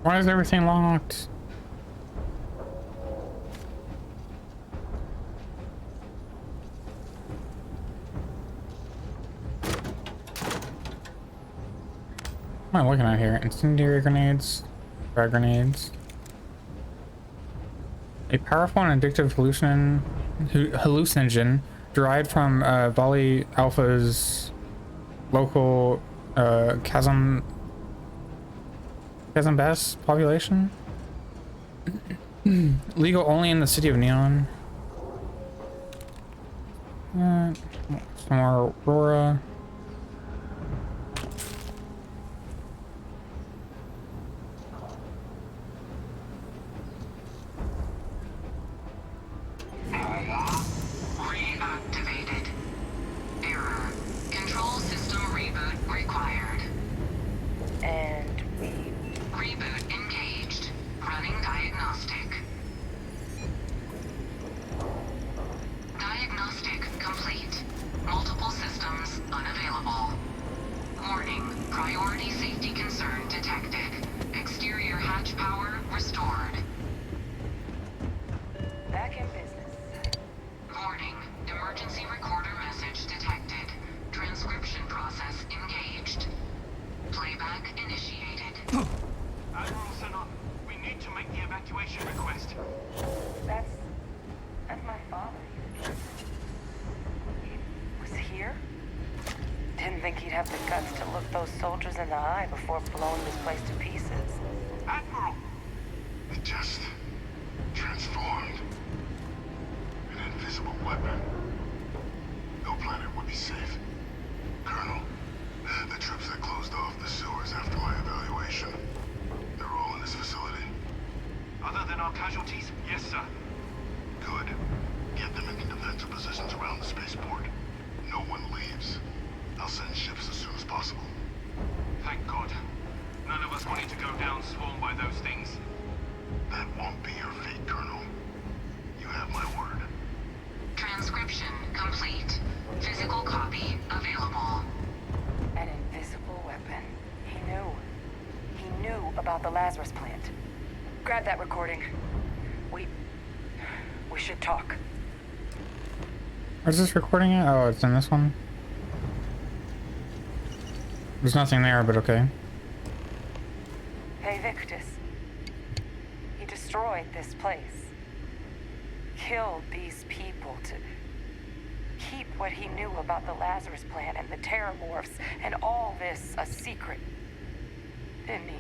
[SPEAKER 1] Why is everything locked? What am I looking at here? Incendiary grenades, frag grenades. A powerful and addictive hallucinogen derived from Volley Alpha's local Chasm Bass population. Legal only in the city of Neon. Some more Aurora.
[SPEAKER 6] Reactivated. Error. Control system reboot required.
[SPEAKER 7] And
[SPEAKER 6] Reboot engaged. Running diagnostic. Diagnostic complete. Multiple systems unavailable. Warning. Priority safety concern detected. Exterior hatch power restored.
[SPEAKER 7] back in business.
[SPEAKER 6] Warning. Emergency recorder message detected. Transcription process engaged. Playback initiated.
[SPEAKER 5] Admiral Sinon, we need to make the evacuation request.
[SPEAKER 7] That's my father. He was here? Didn't think he'd have the guts to look those soldiers in the eye before blowing this place to pieces.
[SPEAKER 5] Admiral!
[SPEAKER 15] It just transformed. An invisible weapon. No planet would be safe. Colonel, the troops that closed off the sewers after my evaluation, they're all in this facility.
[SPEAKER 5] Other than our casualties, yes, sir.
[SPEAKER 15] Good. Get them into defensive positions around the spaceport. No one leaves. I'll send ships as soon as possible.
[SPEAKER 5] Thank God. None of us wanted to go down swarmed by those things.
[SPEAKER 15] That won't be your fate, Colonel. You have my word.
[SPEAKER 6] Transcription complete. Physical copy available.
[SPEAKER 7] An invisible weapon. He knew. He knew about the Lazarus plant. Grab that recording. We should talk.
[SPEAKER 1] Where's this recording at? Oh, it's in this one. There's nothing there, but okay.
[SPEAKER 8] Hey, Victus. He destroyed this place. Killed these people to keep what he knew about the Lazarus plant and the Terramorphs and all this a secret. Didn't he?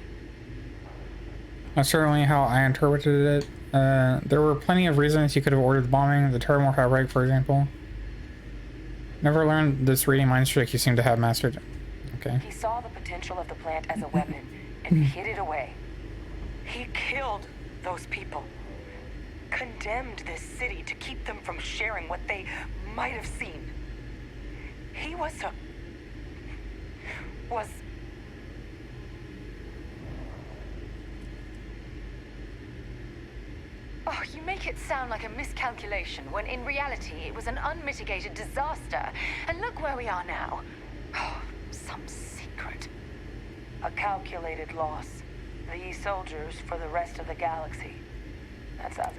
[SPEAKER 1] That's certainly how I interpreted it. There were plenty of reasons he could have ordered the bombing. The Terramorph outbreak, for example. Never learned this reading mind trick you seem to have mastered. Okay.
[SPEAKER 8] He saw the potential of the plant as a weapon and hid it away. He killed those people. Condemned this city to keep them from sharing what they might have seen. He was
[SPEAKER 6] Oh, you make it sound like a miscalculation, when in reality it was an unmitigated disaster. And look where we are now. Oh, some secret.
[SPEAKER 8] a calculated loss. These soldiers for the rest of the galaxy. That sounds...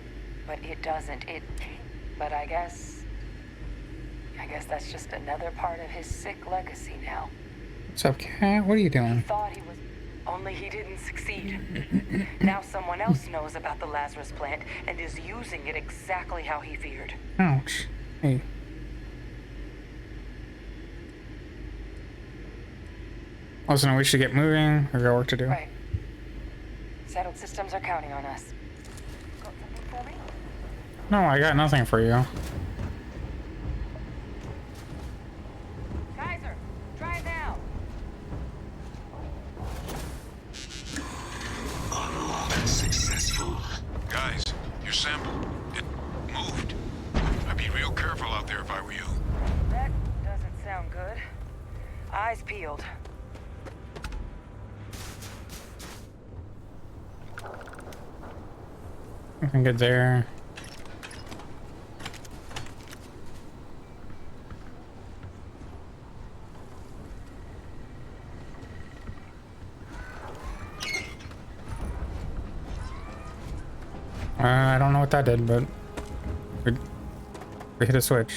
[SPEAKER 8] But it doesn't. But I guess that's just another part of his sick legacy now.
[SPEAKER 1] What's up, Cat? What are you doing?
[SPEAKER 8] He thought he was... Only he didn't succeed. Now someone else knows about the Lazarus plant and is using it exactly how he feared.
[SPEAKER 1] Ouch. Hey. Listen, we should get moving. We've got work to do.
[SPEAKER 8] Right. Settled systems are counting on us. Got something for me?
[SPEAKER 1] No, I got nothing for you.
[SPEAKER 8] Kaiser, try it now.
[SPEAKER 14] Unsuccessful.
[SPEAKER 15] Guys, your sample, it moved. I'd be real careful out there if I were you.
[SPEAKER 8] That doesn't sound good. Eyes peeled.
[SPEAKER 1] Nothing good there. I don't know what that did, but we hit a switch.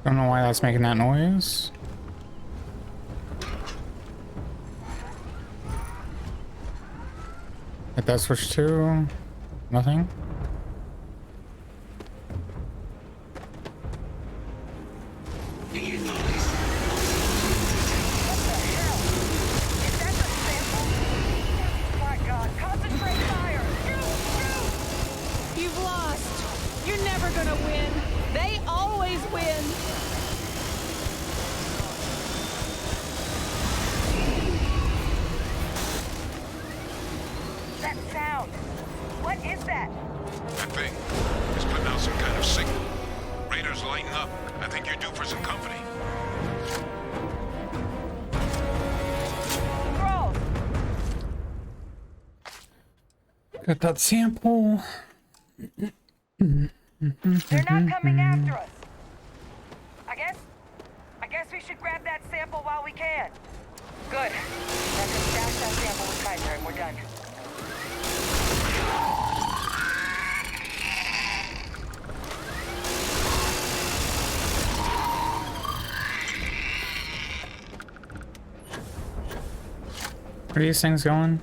[SPEAKER 1] Don't know why that's making that noise. Hit that switch too. Nothing.
[SPEAKER 16] You've lost. You're never gonna win. They always win.
[SPEAKER 8] That sound. What is that?
[SPEAKER 15] That thing is putting out some kind of signal. Raiders lighten up. I think you're due for some company.
[SPEAKER 8] Scrolls.
[SPEAKER 1] Got that sample.
[SPEAKER 8] They're not coming after us. I guess we should grab that sample while we can. Good. Then just stash that sample with Kaiser and we're done.
[SPEAKER 1] Where are these things going?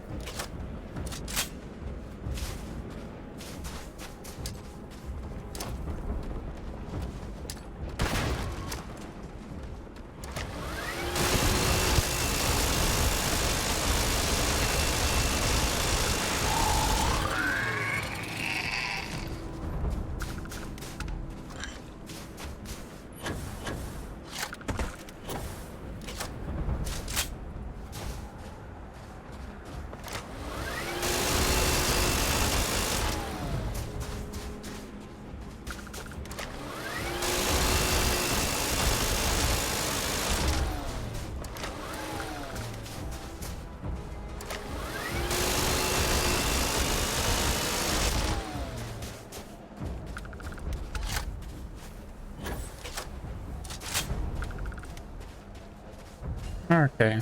[SPEAKER 1] Okay.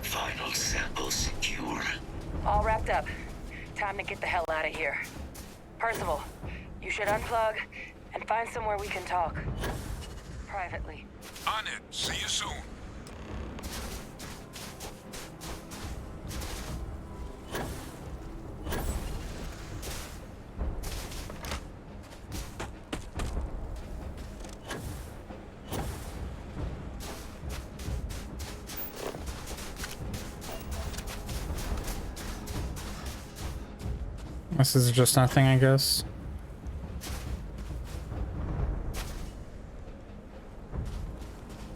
[SPEAKER 14] Final sample secure.
[SPEAKER 8] All wrapped up. Time to get the hell out of here. Percival, you should unplug and find somewhere we can talk. Privately.
[SPEAKER 15] On it. See you soon.
[SPEAKER 1] This is just nothing, I guess.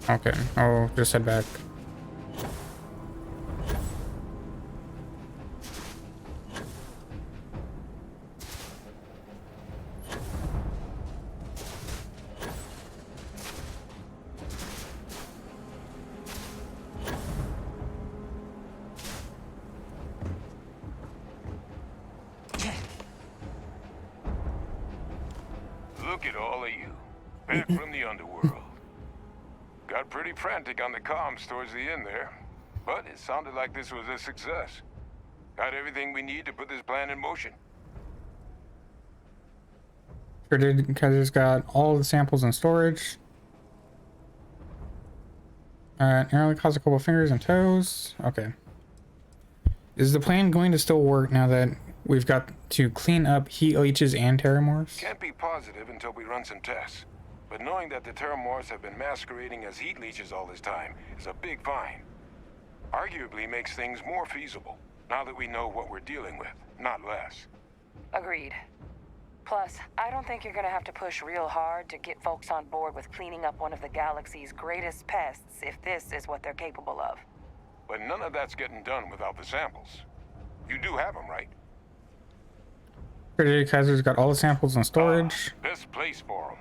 [SPEAKER 1] Okay, I'll just head back.
[SPEAKER 15] Look at all of you. Back from the underworld. Got pretty frantic on the comms towards the end there. But it sounded like this was a success. Got everything we need to put this plan in motion.
[SPEAKER 1] Sure did, because it's got all the samples in storage. Narrowly caused a couple of fingers and toes. Okay. Is the plan going to still work now that we've got to clean up heat leeches and terramorphs?
[SPEAKER 15] Can't be positive until we run some tests. But knowing that the terramorphs have been masquerading as heat leeches all this time is a big find. Arguably makes things more feasible, now that we know what we're dealing with, not less.
[SPEAKER 8] Agreed. Plus, I don't think you're gonna have to push real hard to get folks on board with cleaning up one of the galaxy's greatest pests if this is what they're capable of.
[SPEAKER 15] But none of that's getting done without the samples. You do have them, right?
[SPEAKER 1] Sure, Kaiser's got all the samples in storage.
[SPEAKER 15] Best place for them.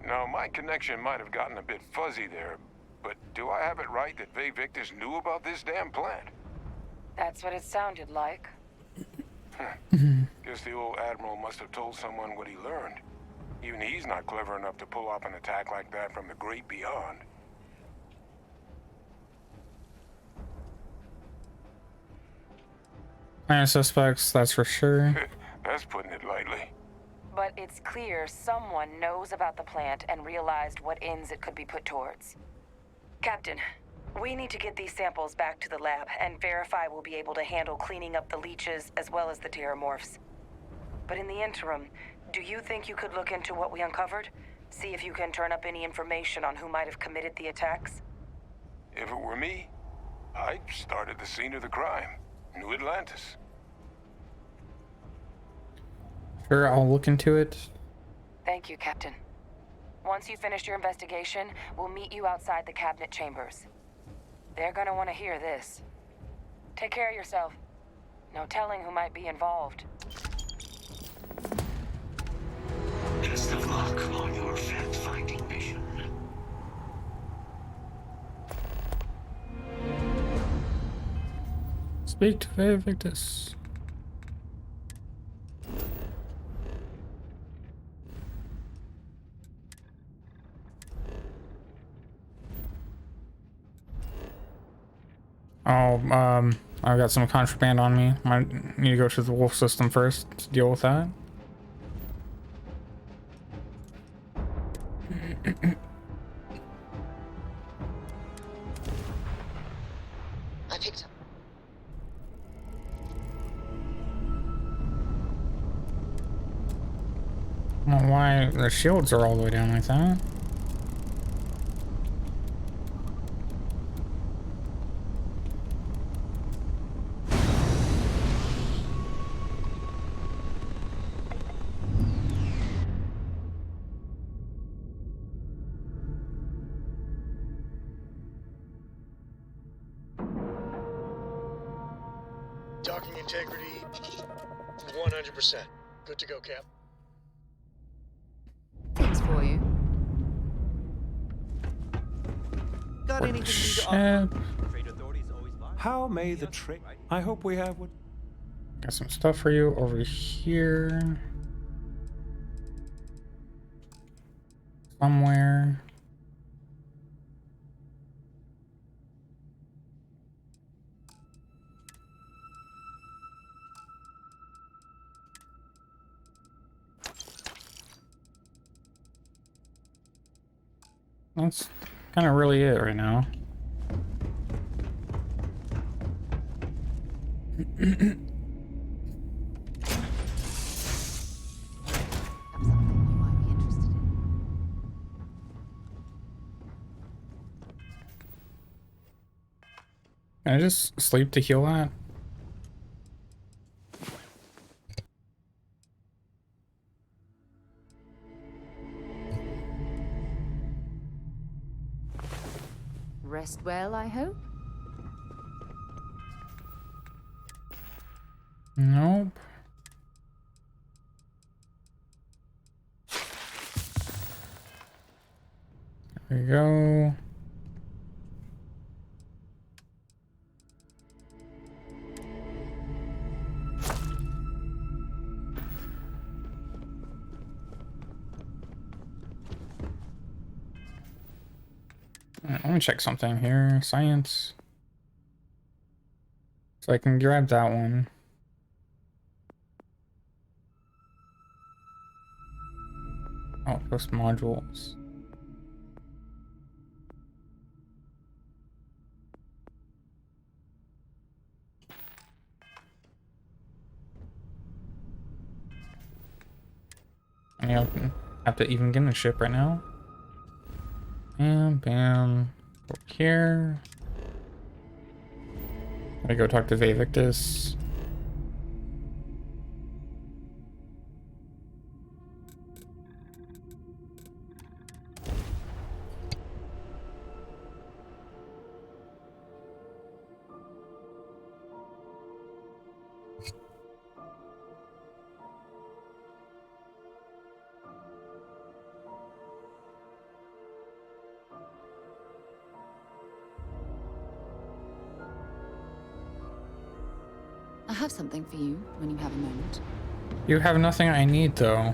[SPEAKER 15] Now, my connection might have gotten a bit fuzzy there, but do I have it right that Vay Victus knew about this damn plant?
[SPEAKER 8] That's what it sounded like.
[SPEAKER 15] Guess the old Admiral must have told someone what he learned. Even he's not clever enough to pull off an attack like that from the great beyond.
[SPEAKER 1] Minor suspects, that's for sure.
[SPEAKER 15] That's putting it lightly.
[SPEAKER 8] But it's clear someone knows about the plant and realized what ends it could be put towards. Captain, we need to get these samples back to the lab and verify we'll be able to handle cleaning up the leeches as well as the terramorphs. But in the interim, do you think you could look into what we uncovered? See if you can turn up any information on who might have committed the attacks?
[SPEAKER 15] If it were me, I'd start at the scene of the crime. New Atlantis.
[SPEAKER 1] Sure, I'll look into it.
[SPEAKER 8] Thank you, Captain. Once you finish your investigation, we'll meet you outside the cabinet chambers. They're gonna want to hear this. Take care of yourself. No telling who might be involved.
[SPEAKER 14] Best of luck on your fact-finding mission.
[SPEAKER 1] Speak to Vay Victus. Oh, I've got some contraband on me. Might need to go to the wolf system first to deal with that.
[SPEAKER 10] I picked up.
[SPEAKER 1] I don't know why the shields are all the way down like that.
[SPEAKER 13] Docking integrity, 100%. Good to go, Cap.
[SPEAKER 2] Things for you.
[SPEAKER 11] Got anything new to
[SPEAKER 1] Shit.
[SPEAKER 11] Trade authorities always buy.
[SPEAKER 9] How may the trade? I hope we have what.
[SPEAKER 1] Got some stuff for you over here. Somewhere. That's kind of really it right now. Can I just sleep to heal that?
[SPEAKER 2] Rest well, I hope?
[SPEAKER 1] Nope. There we go. Let me check something here. Science. So I can grab that one. Outpost modules. I have to even get in the ship right now. Bam, bam. Over here. Gotta go talk to Vivictus.
[SPEAKER 2] I have something for you when you have a moment.
[SPEAKER 1] You have nothing I need, though.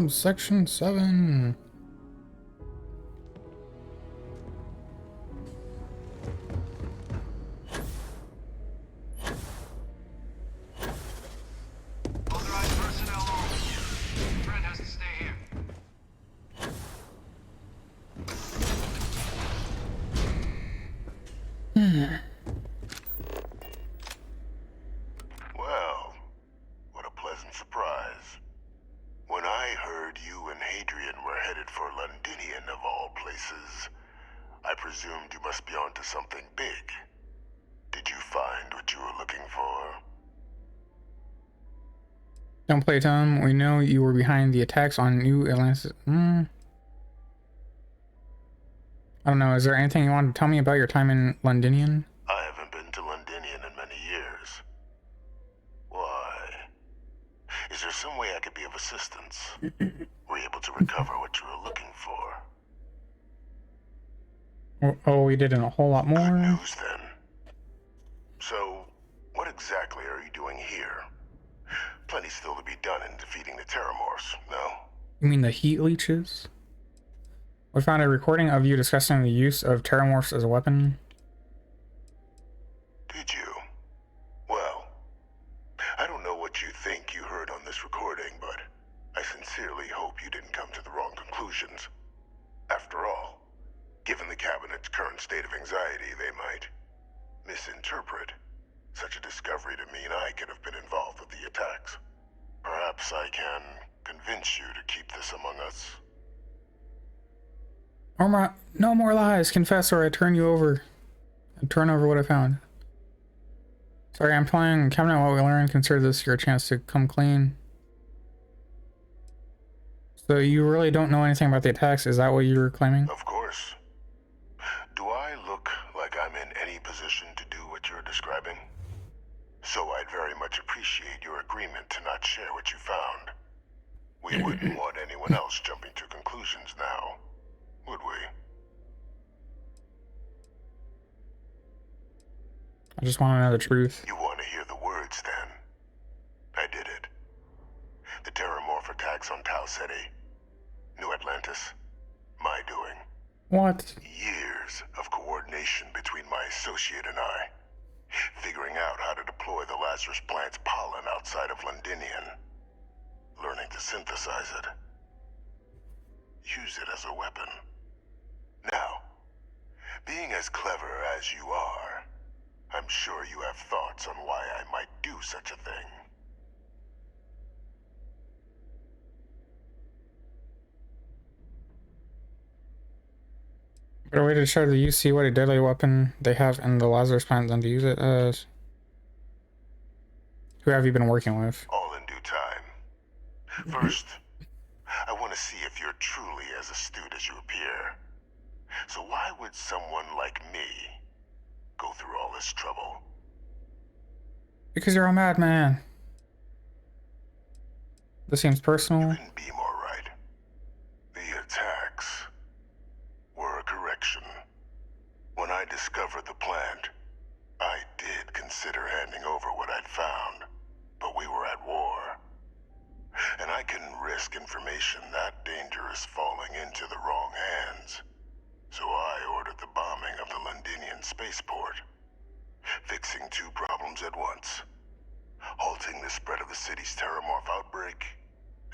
[SPEAKER 1] Section 7.
[SPEAKER 5] Authorized personnel only. Friend has to stay here.
[SPEAKER 17] Well, what a pleasant surprise. When I heard you and Hadrian were headed for Londinian of all places, I presumed you must be onto something big. Did you find what you were looking for?
[SPEAKER 1] Don't play Tom. We know you were behind the attacks on New Atlantis. I don't know. Is there anything you want to tell me about your time in Londinian?
[SPEAKER 17] I haven't been to Londinian in many years. Why? Is there some way I could be of assistance? Were you able to recover what you were looking for?
[SPEAKER 1] Oh, we did a whole lot more.
[SPEAKER 17] Good news, then. So, what exactly are you doing here? Plenty still to be done in defeating the Terramorphs, no?
[SPEAKER 1] You mean the heat leeches? We found a recording of you discussing the use of Terramorphs as a weapon.
[SPEAKER 17] Did you? Well, I don't know what you think you heard on this recording, but I sincerely hope you didn't come to the wrong conclusions. After all, given the Cabinet's current state of anxiety, they might misinterpret such a discovery to mean I could have been involved with the attacks. Perhaps I can convince you to keep this among us.
[SPEAKER 1] No more lies. Confess or I turn you over. I turn over what I found. Sorry, I'm playing Cabinet what we learned. Consider this your chance to come clean. So you really don't know anything about the attacks? Is that what you were claiming?
[SPEAKER 17] Of course. Do I look like I'm in any position to do what you're describing? So I'd very much appreciate your agreement to not share what you found. We wouldn't want anyone else jumping to conclusions now, would we?
[SPEAKER 1] I just want to know the truth.
[SPEAKER 17] You want to hear the words, then? I did it. The Terramorph attacks on Tau Ceti, New Atlantis, my doing.
[SPEAKER 1] What?
[SPEAKER 17] Years of coordination between my associate and I. Figuring out how to deploy the Lazarus plant's pollen outside of Londinian. Learning to synthesize it. Use it as a weapon. Now, being as clever as you are, I'm sure you have thoughts on why I might do such a thing.
[SPEAKER 1] Better way to show the UC what a deadly weapon they have in the Lazarus plant than to use it as. Who have you been working with?
[SPEAKER 17] All in due time. First, I want to see if you're truly as astute as you appear. So why would someone like me go through all this trouble?
[SPEAKER 1] Because you're a madman. This seems personal.
[SPEAKER 17] You couldn't be more right. The attacks were a correction. When I discovered the plant, I did consider handing over what I'd found, but we were at war. And I couldn't risk information that dangerous falling into the wrong hands. So I ordered the bombing of the Londinian spaceport, fixing two problems at once. Halting the spread of the city's Terramorph outbreak,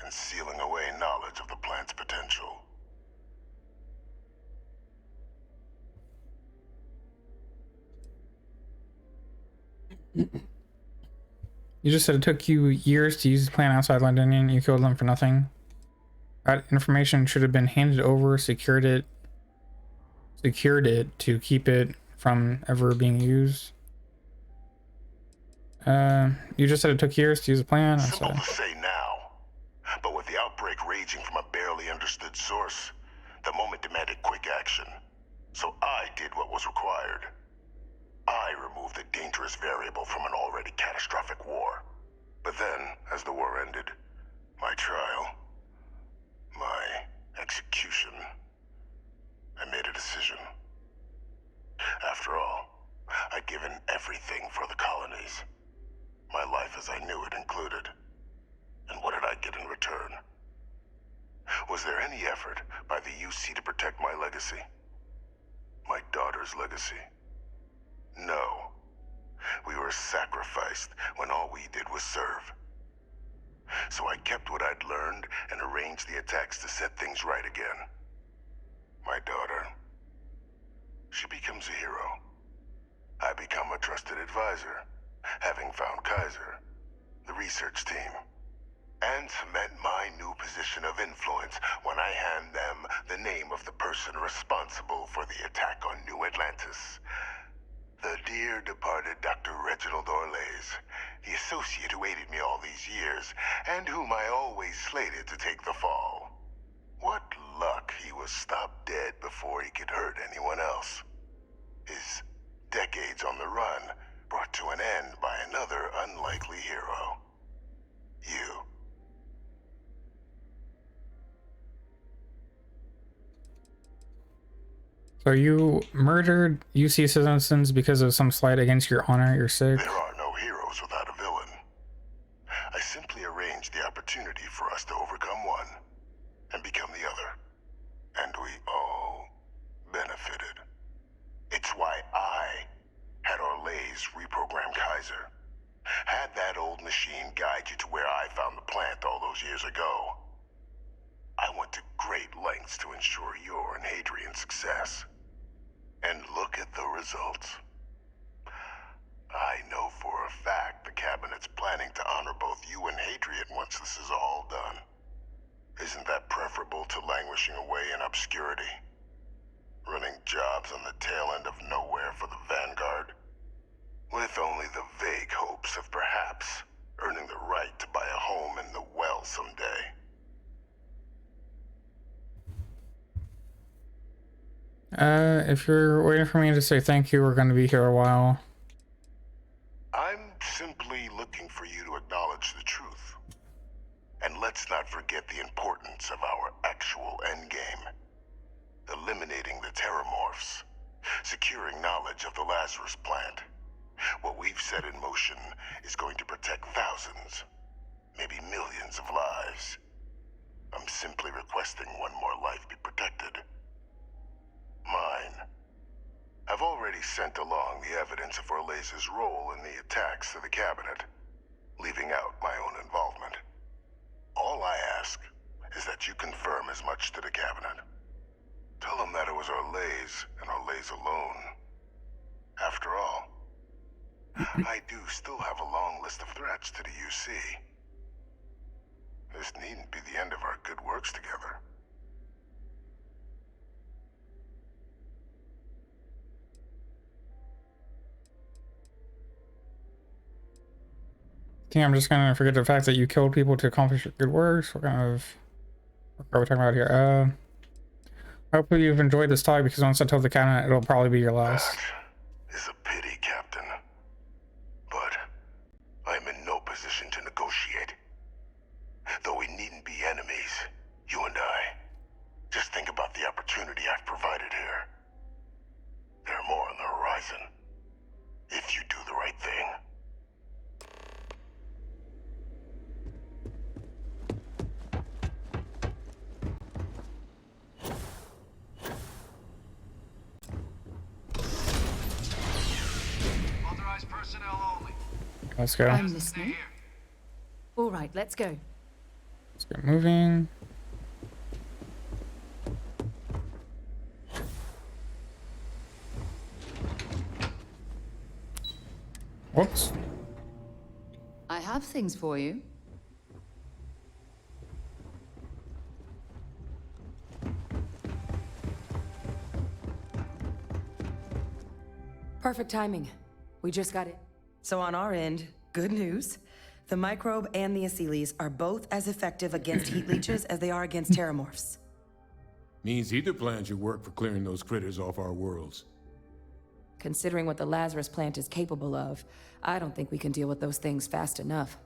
[SPEAKER 17] and sealing away knowledge of the plant's potential.
[SPEAKER 1] You just said it took you years to use the plant outside London and you killed them for nothing. That information should have been handed over, secured it to keep it from ever being used. You just said it took years to use the plan.
[SPEAKER 17] Simple to say now, but with the outbreak raging from a barely understood source, the moment demanded quick action. So I did what was required. I removed the dangerous variable from an already catastrophic war. But then, as the war ended, my trial, my execution, I made a decision. After all, I'd given everything for the colonies. My life as I knew it included. And what did I get in return? Was there any effort by the UC to protect my legacy? My daughter's legacy? No. We were sacrificed when all we did was serve. So I kept what I'd learned and arranged the attacks to set things right again. My daughter, she becomes a hero. I become a trusted advisor, having found Kaiser, the research team, and cement my new position of influence when I hand them the name of the person responsible for the attack on New Atlantis. The dear departed Dr. Reginald Orlays, the associate who aided me all these years, and whom I always slated to take the fall. What luck he was stopped dead before he could hurt anyone else. His decades on the run brought to an end by another unlikely hero. You.
[SPEAKER 1] So you murdered UC citizens because of some slight against your honor? You're sick?
[SPEAKER 17] There are no heroes without a villain. I simply arranged the opportunity for us to overcome one and become the other. And we all benefited. It's why I had Orlays reprogram Kaiser. Had that old machine guide you to where I found the plant all those years ago. I went to great lengths to ensure your and Hadrian's success. And look at the results. I know for a fact the Cabinet's planning to honor both you and Hadrian once this is all done. Isn't that preferable to languishing away in obscurity?
[SPEAKER 1] If you're waiting for me to say thank you, we're going to be here a while.
[SPEAKER 17] I'm simply looking for you to acknowledge the truth. And let's not forget the importance of our actual endgame. Eliminating the Terramorphs. Securing knowledge of the Lazarus plant. What we've set in motion is going to protect thousands, maybe millions of lives. I'm simply requesting one more life be protected. Mine. I've already sent along the evidence of Orleza's role in the attacks to the cabinet, leaving out my own involvement. All I ask is that you confirm as much to the cabinet. Tell them that it was Orlez and Orlez alone. After all, I do still have a long list of threats to the UC. This needn't be the end of our good works together.
[SPEAKER 1] I think I'm just gonna forget the fact that you killed people to accomplish your good works. What kind of... What are we talking about here? Hopefully you've enjoyed this talk, because once I tell the cabinet, it'll probably be your last.
[SPEAKER 17] That is a pity, Captain. But I'm in no position to negotiate. Though we needn't be enemies, you and I. Just think about the opportunity I've provided here. There are more on the horizon. If you do the right thing.
[SPEAKER 5] Authorized personnel only.
[SPEAKER 1] Let's go.
[SPEAKER 2] I'm listening. All right, let's go.
[SPEAKER 1] Let's get moving. Whoops.
[SPEAKER 2] I have things for you.
[SPEAKER 16] Perfect timing. We just got it. So on our end, good news. The microbe and the Asylees are both as effective against heat leeches as they are against terramorphs.
[SPEAKER 18] Means either plan should work for clearing those critters off our worlds.
[SPEAKER 16] Considering what the Lazarus plant is capable of, I don't think we can deal with those things fast enough.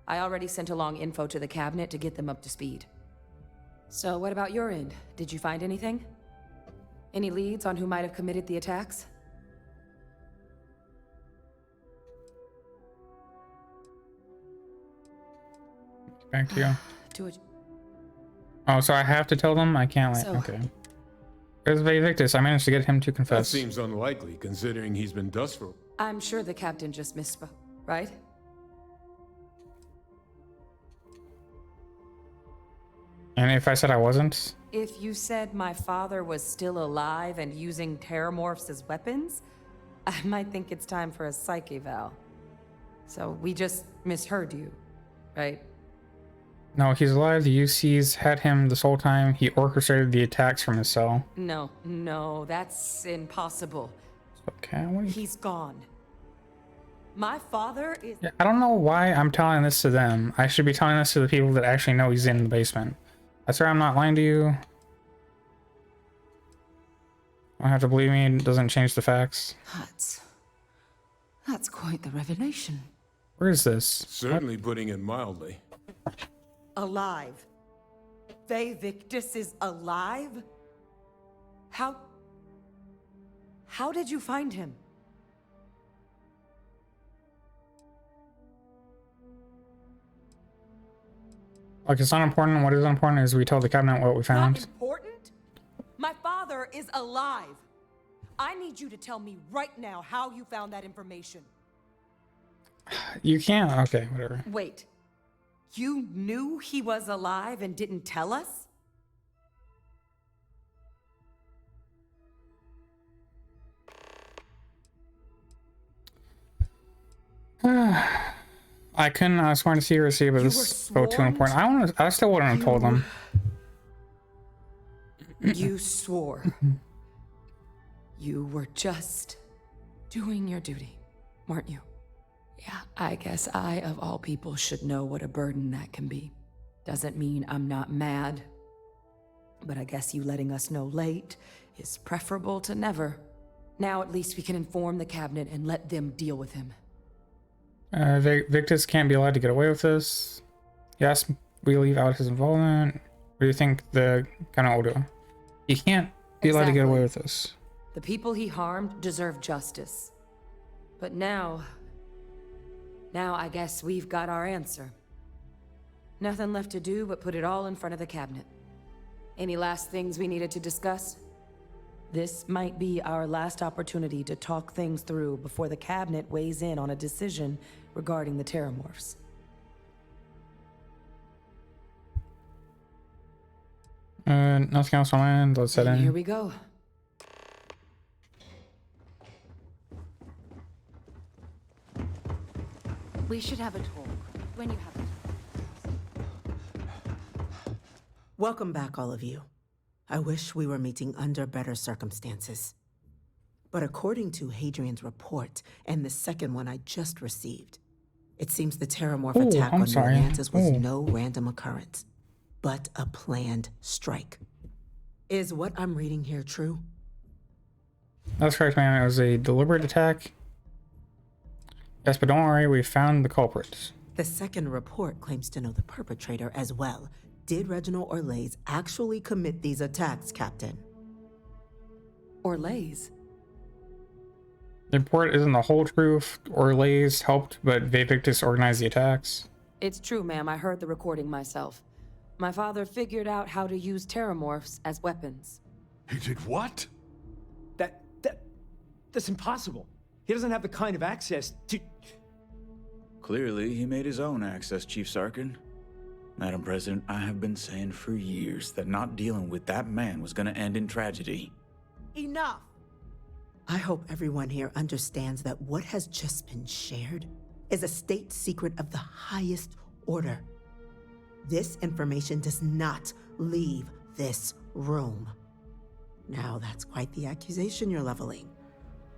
[SPEAKER 16] I already sent along info to the cabinet to get them up to speed. So what about your end? Did you find anything? Any leads on who might have committed the attacks?
[SPEAKER 1] Thank you.
[SPEAKER 16] Do it.
[SPEAKER 1] Oh, so I have to tell them? I can't let...
[SPEAKER 16] So-
[SPEAKER 1] Okay. There's Victus. I managed to get him to
[SPEAKER 18] That
[SPEAKER 1] confess.
[SPEAKER 18] seems unlikely, considering he's been dust for...
[SPEAKER 16] I'm sure the captain just misspoke, right?
[SPEAKER 1] And if I said I wasn't?
[SPEAKER 16] If you said my father was still alive and using terramorphs as weapons, I might think it's time for a psych eval. So we just misheard you, right?
[SPEAKER 1] No, he's alive. The UC's had him this whole time. He orchestrated the attacks from his cell.
[SPEAKER 16] No, that's impossible.
[SPEAKER 1] Okay, what are you...
[SPEAKER 16] He's gone. My father is...
[SPEAKER 1] Yeah, I don't know why I'm telling this to them. I should be telling this to the people that actually know he's in the basement. I swear I'm not lying to you. You don't have to believe me. It doesn't change the facts.
[SPEAKER 2] That's quite the revelation.
[SPEAKER 1] Where is this?
[SPEAKER 18] Certainly putting it mildly.
[SPEAKER 16] alive. Victus is alive? How did you find him?
[SPEAKER 1] Like, it's not important. What is important is we tell the cabinet what we found.
[SPEAKER 16] Not important? My father is alive. I need you to tell me right now how you found that information.
[SPEAKER 1] You can't? Okay, whatever.
[SPEAKER 16] Wait. You knew he was alive and didn't tell us?
[SPEAKER 1] I couldn't. I was sworn to secrecy, but this is so too important. I still wouldn't have told them.
[SPEAKER 16] You swore. You were just doing your duty, weren't you? Yeah, I guess I, of all people, should know what a burden that can be. Doesn't mean I'm not mad. But I guess you letting us know late is preferable to never. Now at least we can inform the cabinet and let them deal with him.
[SPEAKER 1] Victus can't be allowed to get away with this. Yes, we leave out his involvement. What do you think the cabinet will do? He can't be allowed to get away with this.
[SPEAKER 16] The people he harmed deserve justice. But now I guess we've got our answer. Nothing left to do but put it all in front of the cabinet. Any last things we needed to discuss? This might be our last opportunity to talk things through before the cabinet weighs in on a decision regarding the Terramorphs.
[SPEAKER 1] Nothing else on my end. Let's set in.
[SPEAKER 16] Here we go.
[SPEAKER 2] We should have a talk when you have it.
[SPEAKER 10] Welcome back, all of you. I wish we were meeting under better circumstances. But according to Hadrian's report, and the second one I just received, it seems the Terramorph attack on Atlantis was no random occurrence, but a planned strike. Is what I'm reading here true?
[SPEAKER 1] That's correct, man. It was a deliberate attack. Yes, but don't worry, we found the culprits.
[SPEAKER 10] The second report claims to know the perpetrator as well. Did Reginald Orlays actually commit these attacks, Captain?
[SPEAKER 16] Orlays?
[SPEAKER 1] The report isn't the whole truth. Orlays helped, but Victus organized the attacks.
[SPEAKER 16] It's true, ma'am. I heard the recording myself. My father figured out how to use Terramorphs as weapons.
[SPEAKER 19] He did what? That's impossible. He doesn't have the kind of access to...
[SPEAKER 20] Clearly, he made his own access, Chief Sarkin. Madam President, I have been saying for years that not dealing with that man was gonna end in tragedy.
[SPEAKER 10] Enough! I hope everyone here understands that what has just been shared is a state secret of the highest order. This information does not leave this room. Now, that's quite the accusation you're leveling,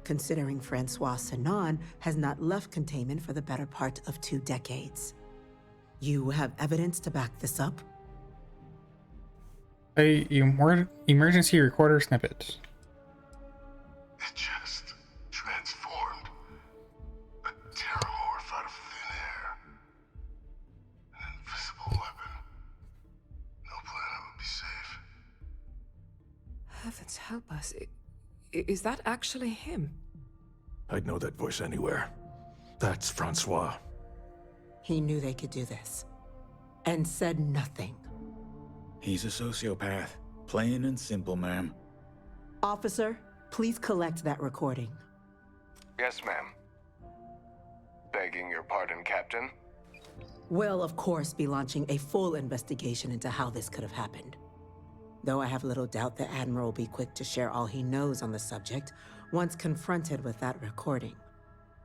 [SPEAKER 10] considering Francois Sinon has not left containment for the better part of 2 decades. You have evidence to back this up?
[SPEAKER 1] A emergency recorder snippet.
[SPEAKER 17] It just transformed a Terramorph out of thin air. An invisible weapon. No planet would be safe.
[SPEAKER 16] Heavens help us. Is that actually him?
[SPEAKER 9] I'd know that voice anywhere. That's Francois.
[SPEAKER 10] He knew they could do this, and said nothing.
[SPEAKER 20] He's a sociopath. Plain and simple, ma'am.
[SPEAKER 10] Officer, please collect that recording.
[SPEAKER 3] Yes, ma'am. Begging your pardon, Captain?
[SPEAKER 10] We'll, of course, be launching a full investigation into how this could have happened. Though I have little doubt the Admiral will be quick to share all he knows on the subject once confronted with that recording.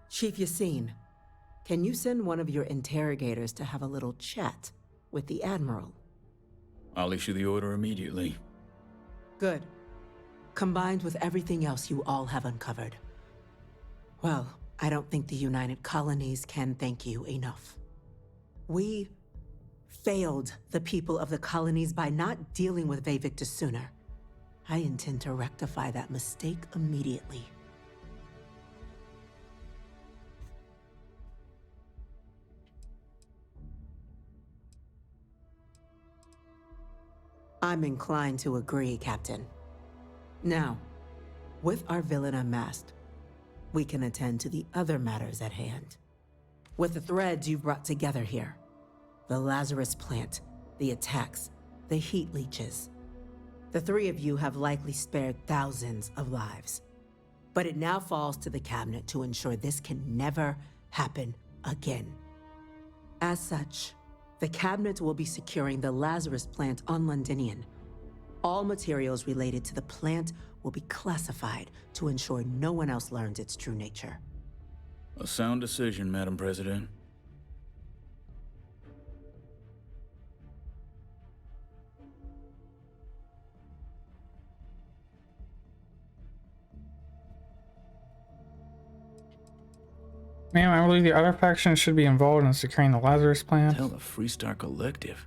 [SPEAKER 10] Chief Yassine, can you send one of your interrogators to have a little chat with the Admiral?
[SPEAKER 20] I'll issue the order immediately.
[SPEAKER 10] Good. Combined with everything else you all have uncovered. Well, I don't think the United Colonies can thank you enough. We failed the people of the colonies by not dealing with Victus sooner. I intend to rectify that mistake immediately. I'm inclined to agree, Captain. Now, with our villain unmasked, we can attend to the other matters at hand. With the threads you've brought together here, the Lazarus plant, the attacks, the heat leeches, the 3 of you have likely spared thousands of lives. But it now falls to the cabinet to ensure this can never happen again. As such, the cabinet will be securing the Lazarus plant on Londinian. All materials related to the plant will be classified to ensure no one else learns its true nature.
[SPEAKER 20] A sound decision, Madam President.
[SPEAKER 1] Ma'am, I believe the other factions should be involved in securing the Lazarus plant.
[SPEAKER 20] Tell the Freestar Collective.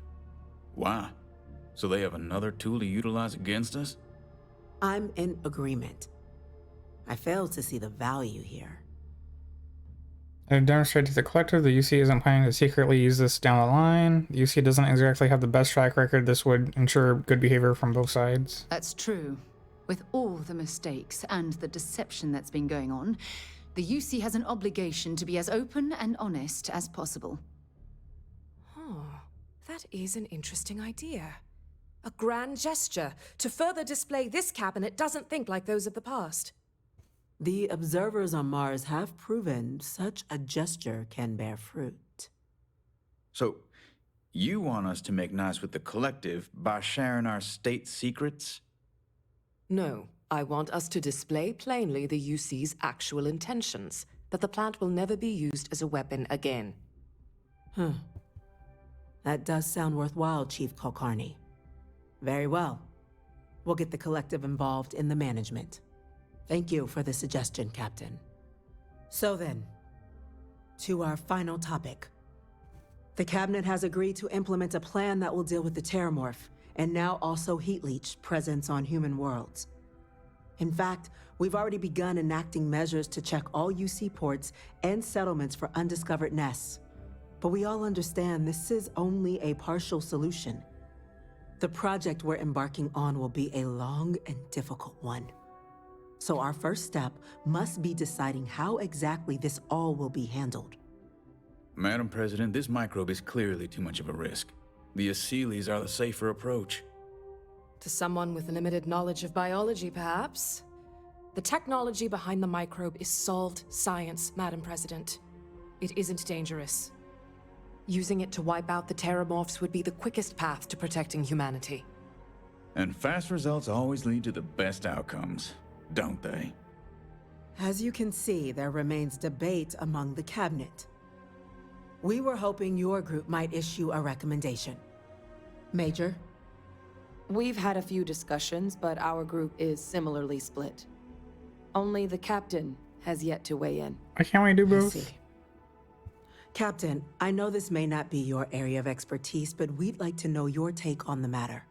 [SPEAKER 20] Wow. So they have another tool to utilize against us?
[SPEAKER 10] I'm in agreement. I fail to see the value here.
[SPEAKER 1] I demonstrate to the collective the UC isn't planning to secretly use this down the line. The UC doesn't exactly have the best track record. This would ensure good behavior from both sides.
[SPEAKER 2] That's true. With all the mistakes and the deception that's been going on, the UC has an obligation to be as open and honest as possible.
[SPEAKER 21] Oh, that is an interesting idea. A grand gesture to further display this cabinet doesn't think like those of the past.
[SPEAKER 10] The observers on Mars have proven such a gesture can bear fruit.
[SPEAKER 20] So, you want us to make nice with the collective by sharing our state secrets?
[SPEAKER 21] No, I want us to display plainly the UC's actual intentions, that the plant will never be used as a weapon again.
[SPEAKER 10] That does sound worthwhile, Chief Kulkarni. Very well. We'll get the collective involved in the management. Thank you for the suggestion, Captain. So then, to our final topic. The Cabinet has agreed to implement a plan that will deal with the Terramorph, and now also Heat Leech presence on human worlds. In fact, we've already begun enacting measures to check all UC ports and settlements for undiscovered nests. But we all understand this is only a partial solution. The project we're embarking on will be a long and difficult one. So our first step must be deciding how exactly this all will be handled.
[SPEAKER 20] Madam President, this microbe is clearly too much of a risk. The Aseles are the safer approach.
[SPEAKER 21] To someone with limited knowledge of biology, perhaps? The technology behind the microbe is solved science, Madam President. It isn't dangerous. Using it to wipe out the Terramorphs would be the quickest path to protecting humanity.
[SPEAKER 20] And fast results always lead to the best outcomes, don't they?
[SPEAKER 10] As you can see, there remains debate among the Cabinet. We were hoping your group might issue a recommendation. Major?
[SPEAKER 21] We've had a few discussions, but our group is similarly split. Only the captain has yet to weigh in.
[SPEAKER 1] Why can't we do both?
[SPEAKER 10] I see. Captain, I know this may not be your area of expertise, but we'd like to know your take on the matter.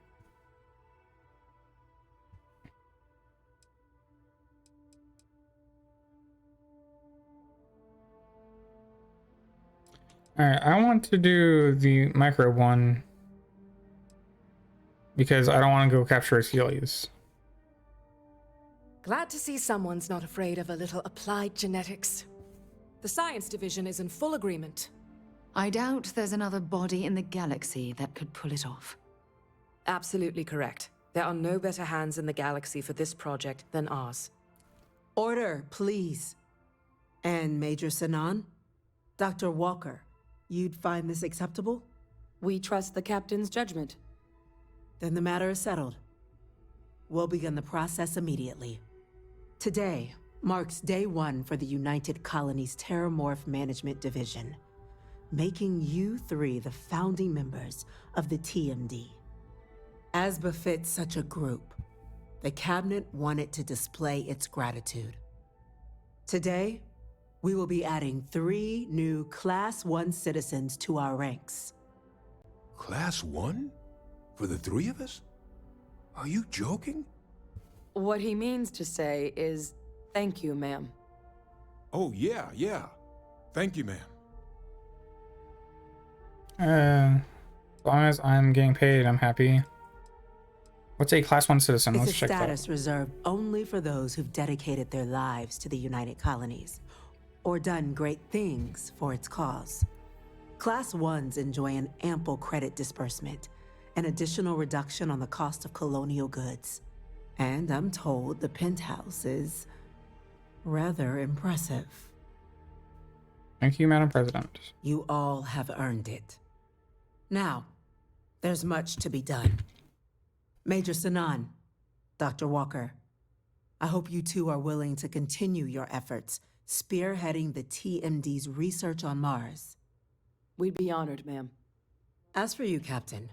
[SPEAKER 1] Alright, I want to do the microbe one because I don't want to go capture Achilles.
[SPEAKER 21] Glad to see someone's not afraid of a little applied genetics. The science division is in full agreement.
[SPEAKER 2] I doubt there's another body in the galaxy that could pull it off.
[SPEAKER 21] Absolutely correct. There are no better hands in the galaxy for this project than ours.
[SPEAKER 10] Order, please. And Major Sinan? Dr. Walker, you'd find this acceptable?
[SPEAKER 21] We trust the captain's judgment.
[SPEAKER 10] Then the matter is settled. We'll begin the process immediately. Today marks day one for the United Colonies Terramorph Management Division, making you three the founding members of the TMD. As befits such a group, the Cabinet wanted to display its gratitude. Today, we will be adding 3 new Class 1 citizens to our ranks.
[SPEAKER 18] Class 1? For the 3 of us? Are you joking?
[SPEAKER 21] What he means to say is, thank you, ma'am.
[SPEAKER 18] Oh, yeah. Thank you, ma'am.
[SPEAKER 1] As long as I'm getting paid, I'm happy. What's a Class 1 citizen?
[SPEAKER 10] It's
[SPEAKER 1] Let's
[SPEAKER 10] a
[SPEAKER 1] check that.
[SPEAKER 10] status reserved only for those who've dedicated their lives to the United Colonies, or done great things for its cause. Class 1s enjoy an ample credit disbursement, an additional reduction on the cost of colonial goods. And I'm told the penthouse is rather impressive.
[SPEAKER 1] Thank you, Madam President.
[SPEAKER 10] You all have earned it. Now, there's much to be done. Major Sinan, Dr. Walker, I hope you two are willing to continue your efforts spearheading the TMD's research on Mars.
[SPEAKER 21] We'd be honored, ma'am.
[SPEAKER 10] As for you, Captain,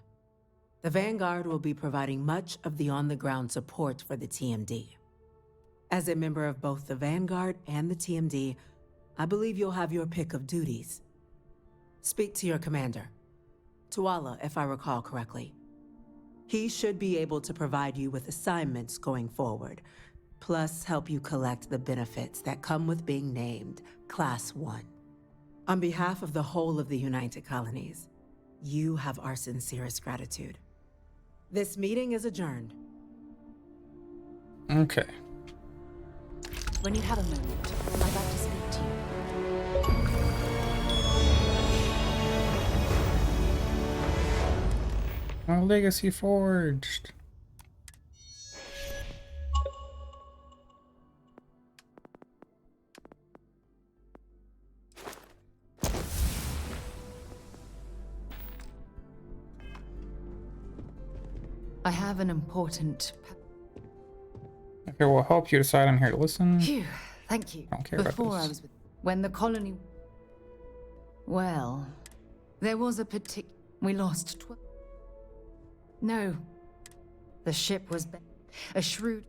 [SPEAKER 10] the Vanguard will be providing much of the on-the-ground support for the TMD. As a member of both the Vanguard and the TMD, I believe you'll have your pick of duties. Speak to your commander. Tuala, if I recall correctly. He should be able to provide you with assignments going forward, plus help you collect the benefits that come with being named Class 1. On behalf of the whole of the United Colonies, you have our sincerest gratitude. This meeting is adjourned.
[SPEAKER 1] Okay.
[SPEAKER 2] When you have a moment, I'd like to speak to you.
[SPEAKER 1] Oh, Legacy Forged.
[SPEAKER 2] I have an important...
[SPEAKER 1] Okay, we'll help you decide. I'm here to listen.
[SPEAKER 2] Phew, thank you.
[SPEAKER 1] I don't care about
[SPEAKER 2] Before
[SPEAKER 1] this.
[SPEAKER 2] I was with... When the colony... Well, there was a we lost 12... No. The ship was... A shrewd...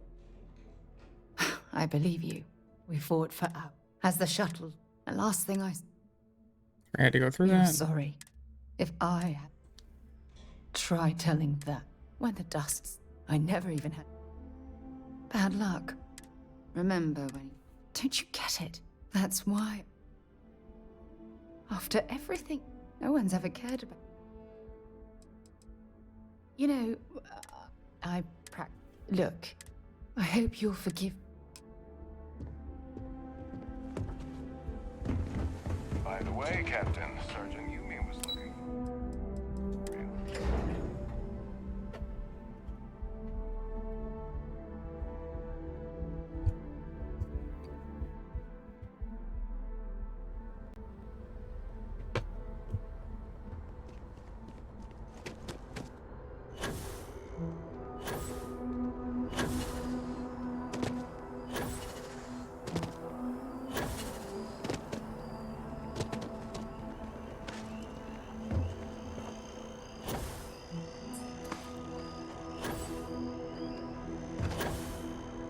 [SPEAKER 2] I believe you. We fought for hours. As the shuttle... The last thing I
[SPEAKER 1] had to go through
[SPEAKER 2] I'm
[SPEAKER 1] that.
[SPEAKER 2] sorry. If I had... Try telling that. When the dust... I never even had... Bad luck. Remember when... Don't you get it? That's why... After everything, no one's ever cared about... You know, Look, I hope you'll forgive...
[SPEAKER 3] By the way, Captain, Sergeant Yumi was looking real.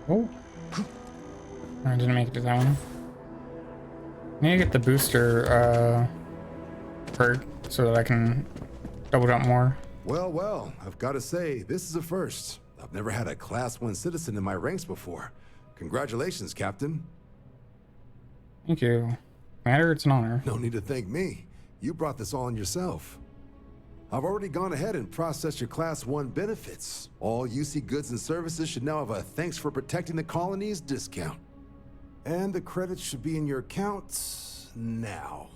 [SPEAKER 1] Oh. I didn't make it to that one. I need to get the booster perk so that I can double jump more.
[SPEAKER 4] Well, well, I've got to say, this is a first. I've never had a Class 1 citizen in my ranks before. Congratulations, Captain.
[SPEAKER 1] Thank you. Commander, it's an honor.
[SPEAKER 4] No need to thank me. You brought this all on yourself. I've already gone ahead and processed your Class 1 benefits. All UC goods and services should now have a thanks for protecting the colonies discount. And the credits should be in your accounts now.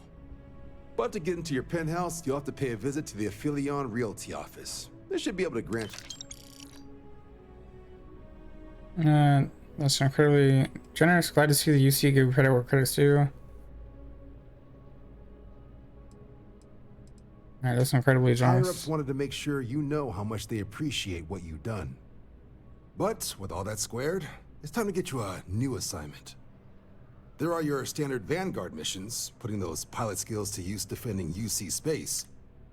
[SPEAKER 4] But to get into your penthouse, you'll have to pay a visit to the Aphelion Realty office. They should be able to grant you.
[SPEAKER 1] That's incredibly generous. Glad to see the UC give credit where credit's due. Alright, that's incredibly generous.
[SPEAKER 4] Higher-ups wanted to make sure you know how much they appreciate what you've done. But with all that squared, it's time to get you a new assignment. There are your standard Vanguard missions, putting those pilot skills to use defending UC space.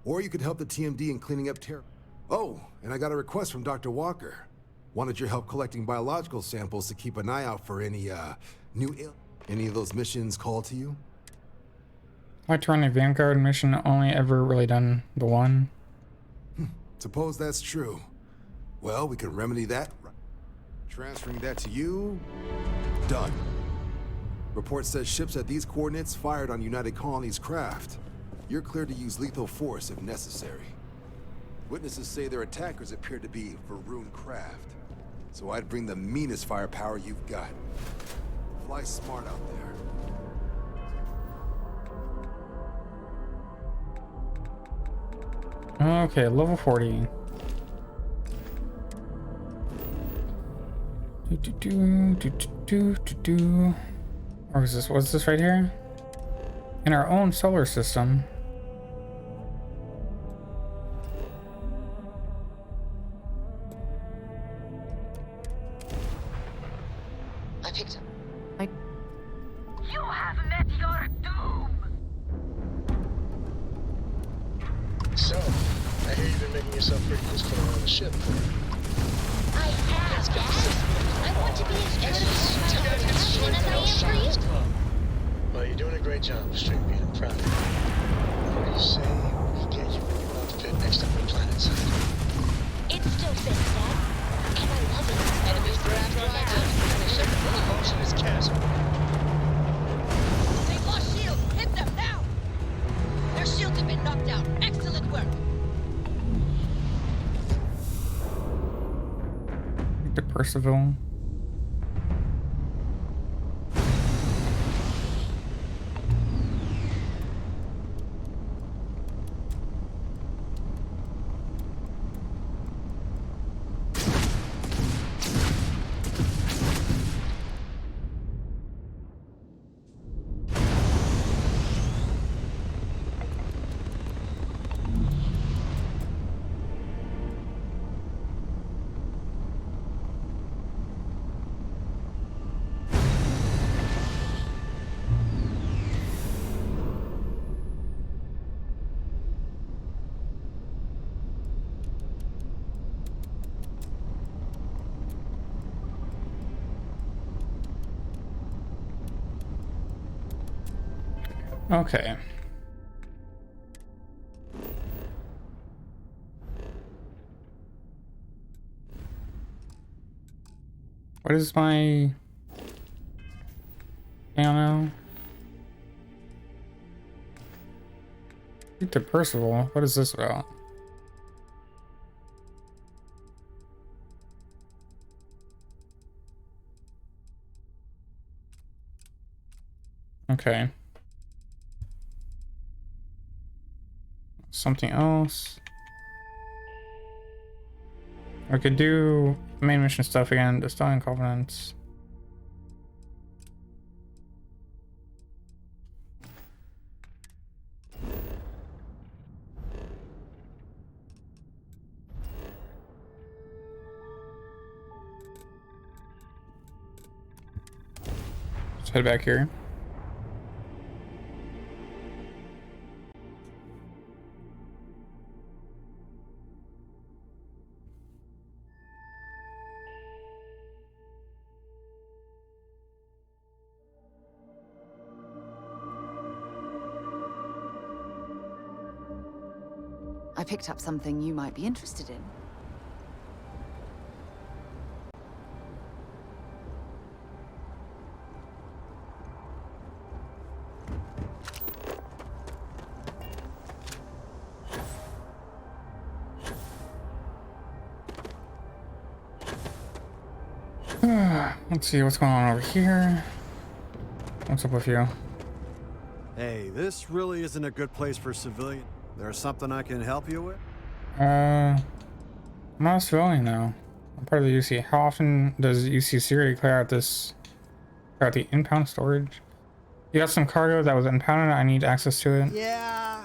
[SPEAKER 4] Or you could help the TMD in cleaning up terror. Oh, and I got a request from Dr. Walker. Wanted your help collecting biological samples to keep an eye out for any, Any of those missions call to you?
[SPEAKER 1] I like to run a Vanguard mission, only ever really done the one.
[SPEAKER 4] Suppose that's true. Well, we can remedy that. Transferring that to you. Done. Report says ships at these coordinates fired on United Colonies craft. You're cleared to use lethal force if necessary. Witnesses say their attackers appear to be Varun craft. So I'd bring the meanest firepower you've got. Fly smart out there.
[SPEAKER 1] Okay, level 40. Or is this, what's this right here? In our own solar system.
[SPEAKER 6] I picked up.
[SPEAKER 22] You have met your doom!
[SPEAKER 13] So, I hear you've been making yourself pretty useful around the ship.
[SPEAKER 22] I have, Dad. I want to be as irritable and compassionate as I am for you.
[SPEAKER 13] Well, you're doing a great job, Stringbean. I'm proud of you. What do you say we get you a new outfit next time the planet's out?
[SPEAKER 22] It still fits, Dad. And I love it.
[SPEAKER 13] Enemies draft right out. And they set full of motion as chasm.
[SPEAKER 22] They've lost shield. Hit them now. Their shields have been knocked out. Excellent work.
[SPEAKER 1] The Percival. Okay. What is my... I don't know. Speak to Percival. What is this about? Okay. Something else. I could do main mission stuff again. The Stallion Covenants. Let's head back here.
[SPEAKER 2] I picked up something you might be interested in.
[SPEAKER 1] Let's see what's going on over here. What's up with you?
[SPEAKER 7] Hey, this really isn't a good place for civilian. There's something I can help you with?
[SPEAKER 1] I'm not a civilian now. I'm part of the UC. How often does UC security clear out the impound storage? You got some cargo that was impounded. I need access to it.
[SPEAKER 7] Yeah.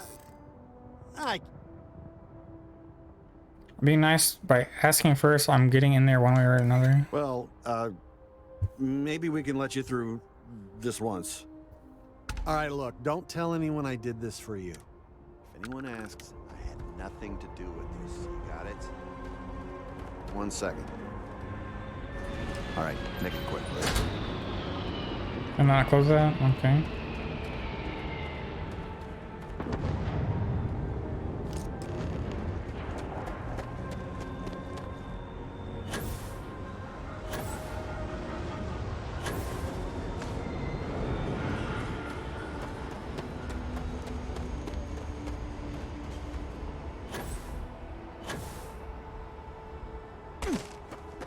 [SPEAKER 1] Be nice by asking first. I'm getting in there one way or another.
[SPEAKER 7] Well, maybe we can let you through this once. All right, look, don't tell anyone I did this for you. If anyone asks, I had nothing to do with this. You got it? 1 second. All right, make it quick, please.
[SPEAKER 1] Can I close that? Okay.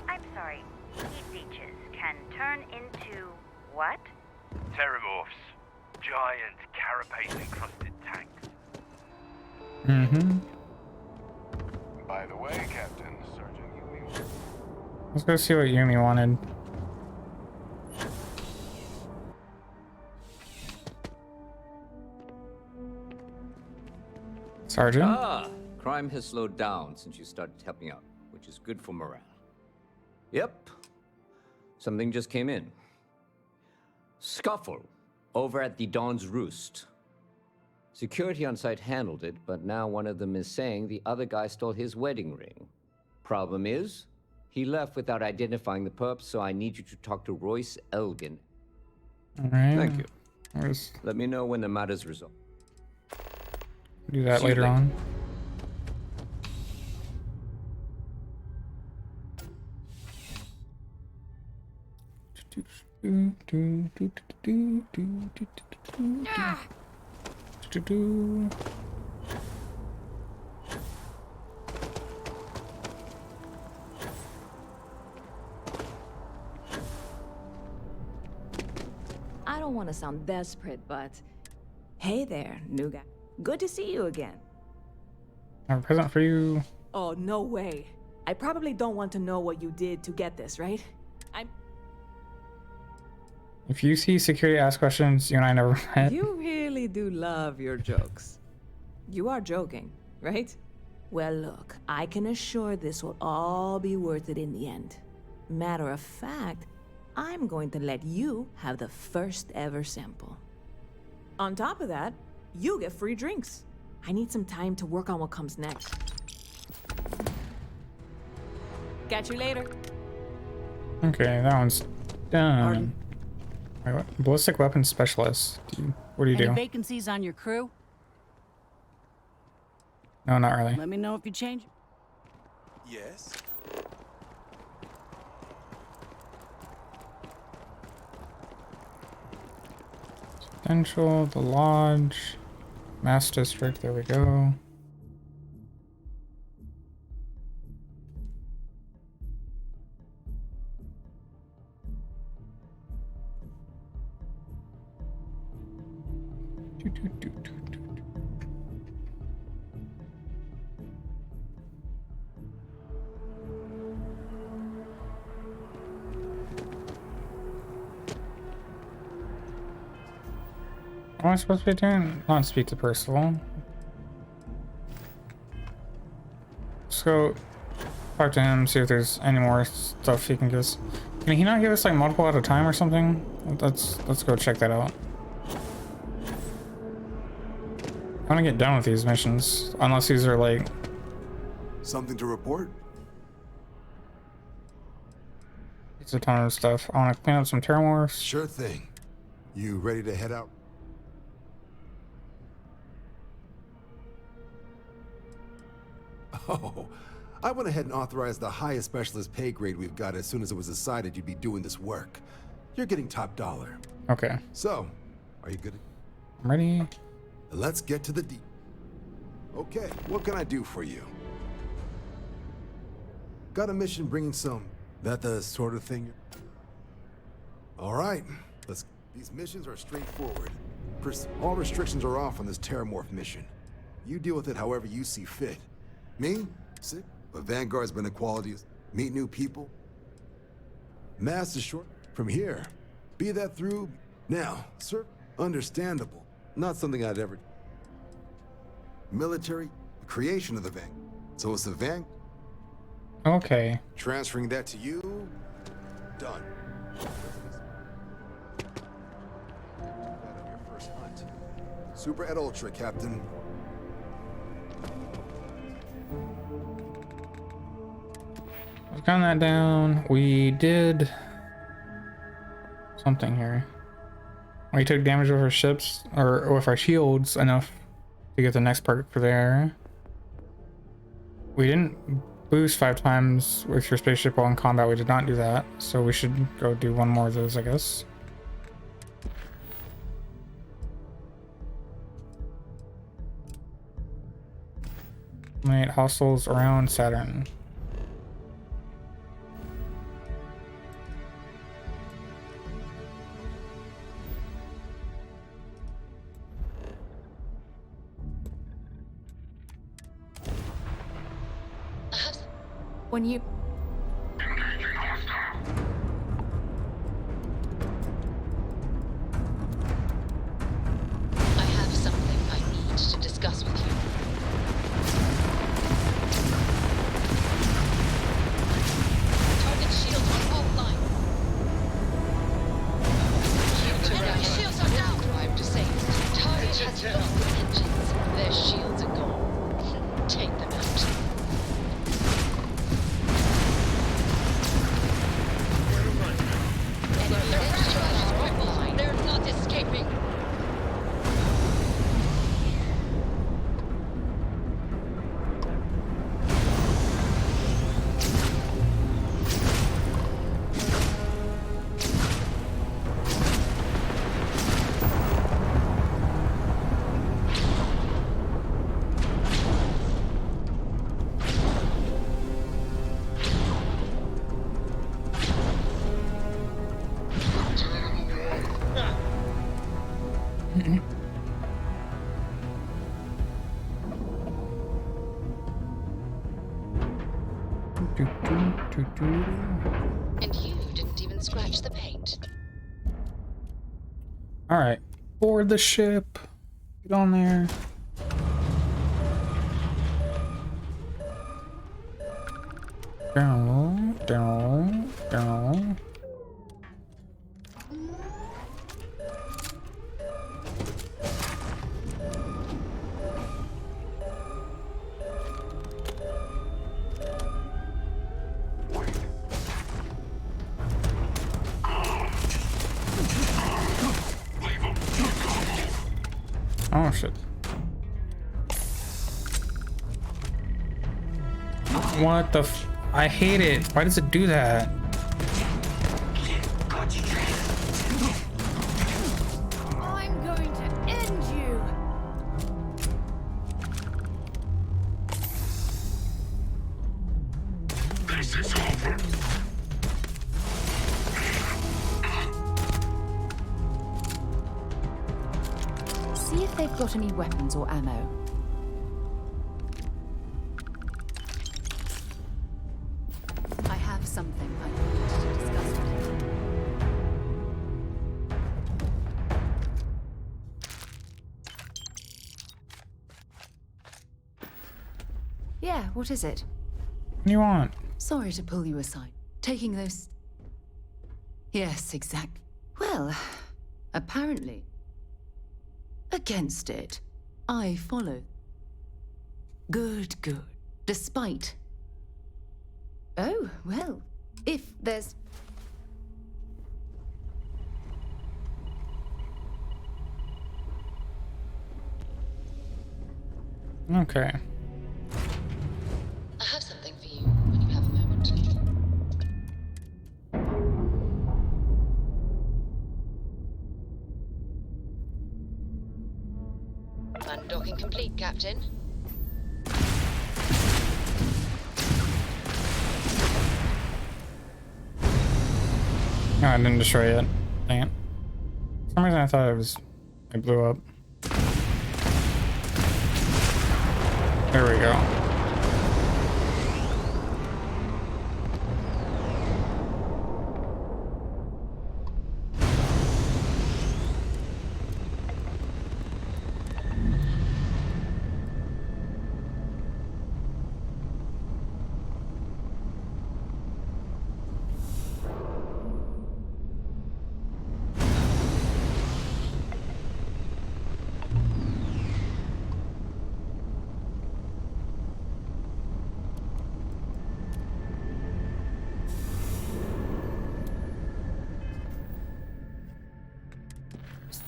[SPEAKER 12] I'm sorry. Heat leeches can turn into what?
[SPEAKER 23] Terramorphs. Giant carapace-encrusted tanks.
[SPEAKER 1] Mm-hmm.
[SPEAKER 3] By the way, Captain, Sergeant Yumi.
[SPEAKER 1] Let's go see what Yumi wanted. Sergeant?
[SPEAKER 24] Ah, crime has slowed down since you started helping out, which is good for morale. Yep. Something just came in. Scuffle over at the Dawn's Roost. Security on site handled it, but now one of them is saying the other guy stole his wedding ring. Problem is, he left without identifying the perp, so I need you to talk to Royce Elgin.
[SPEAKER 1] All right.
[SPEAKER 24] Thank you.
[SPEAKER 1] Where's...
[SPEAKER 24] Let me know when the matter's resolved.
[SPEAKER 1] Do that later on.
[SPEAKER 8] I don't want to sound desperate, but... Hey there, new guy. Good to see you again.
[SPEAKER 1] I have a present for you.
[SPEAKER 8] Oh, no way. I probably don't want to know what you did to get this, right?
[SPEAKER 1] If you see security ask questions, you and I never met.
[SPEAKER 8] You really do love your jokes. You are joking, right? Well, look, I can assure this will all be worth it in the end. Matter of fact, I'm going to let you have the first ever sample. On top of that, you get free drinks. I need some time to work on what comes next. Catch you later.
[SPEAKER 1] Okay, that one's done. Wait, what? Ballistic weapons specialist. What do you do?
[SPEAKER 11] Any vacancies on your crew?
[SPEAKER 1] No, not really.
[SPEAKER 11] Let me know if you change.
[SPEAKER 13] Yes?
[SPEAKER 1] Central, the lodge, Mass District, there we go. What am I supposed to be doing? Not speak to Percival. Let's go talk to him, see if there's any more stuff he can give us. Can he not give us like multiple at a time or something? Let's go check that out. I want to get done with these missions, unless these are like...
[SPEAKER 4] Something to report?
[SPEAKER 1] It's a ton of stuff. I want to clean up some terramorphs.
[SPEAKER 4] Sure thing. You ready to head out? Oh, I went ahead and authorized the highest specialist pay grade we've got as soon as it was decided you'd be doing this work. You're getting top dollar.
[SPEAKER 1] Okay.
[SPEAKER 4] So, are you good?
[SPEAKER 1] I'm ready.
[SPEAKER 4] Let's get to the deep. Okay, what can I do for you? Got a mission bringing some... That the sort of thing... All right, these missions are straightforward. All restrictions are off on this Terramorph mission. You deal with it however you see fit. Me? Sick. But Vanguard's been equality. Meet new people. Mass is short. From here. Be that through... Now, sir, understandable. Not something I'd ever... Military, the creation of the Vanguard. So it's the Vanguard.
[SPEAKER 1] Okay.
[SPEAKER 4] Transferring that to you. Done. On your first hunt. Super et Ultra, Captain.
[SPEAKER 1] I've gotten that down. We did something here. We took damage with our ships, or with our shields, enough to get the next part for there. We didn't boost 5 times with your spaceship while in combat. We did not do that, so we should go do one more of those, I guess. Eliminate hostiles around Saturn.
[SPEAKER 2] When you...
[SPEAKER 6] I have something I need to discuss with you. Target shields are offline. Enemy shields are down. Drive disabled. Target has lost their engines. Their shields are gone. Take them out. They're not escaping.
[SPEAKER 22] And you didn't even scratch the paint.
[SPEAKER 1] All right, board the ship. Get on there. Down, down, down. Oh shit. What the f— I hate it. Why does it do that?
[SPEAKER 22] I'm going to end you.
[SPEAKER 17] This is over.
[SPEAKER 2] See if they've got any weapons or ammo. I have something I need to discuss with you. Yeah, what is it?
[SPEAKER 1] What do you want?
[SPEAKER 2] Sorry to pull you aside. Taking those... Yes, exactly. Well, apparently. Against it. I follow. Good, good. Despite... Oh, well, if there's...
[SPEAKER 1] Okay.
[SPEAKER 22] I have something for you when you have a moment. Undocking complete, Captain.
[SPEAKER 1] No, I didn't destroy it. Dang it. For some reason I thought it blew up. There we go.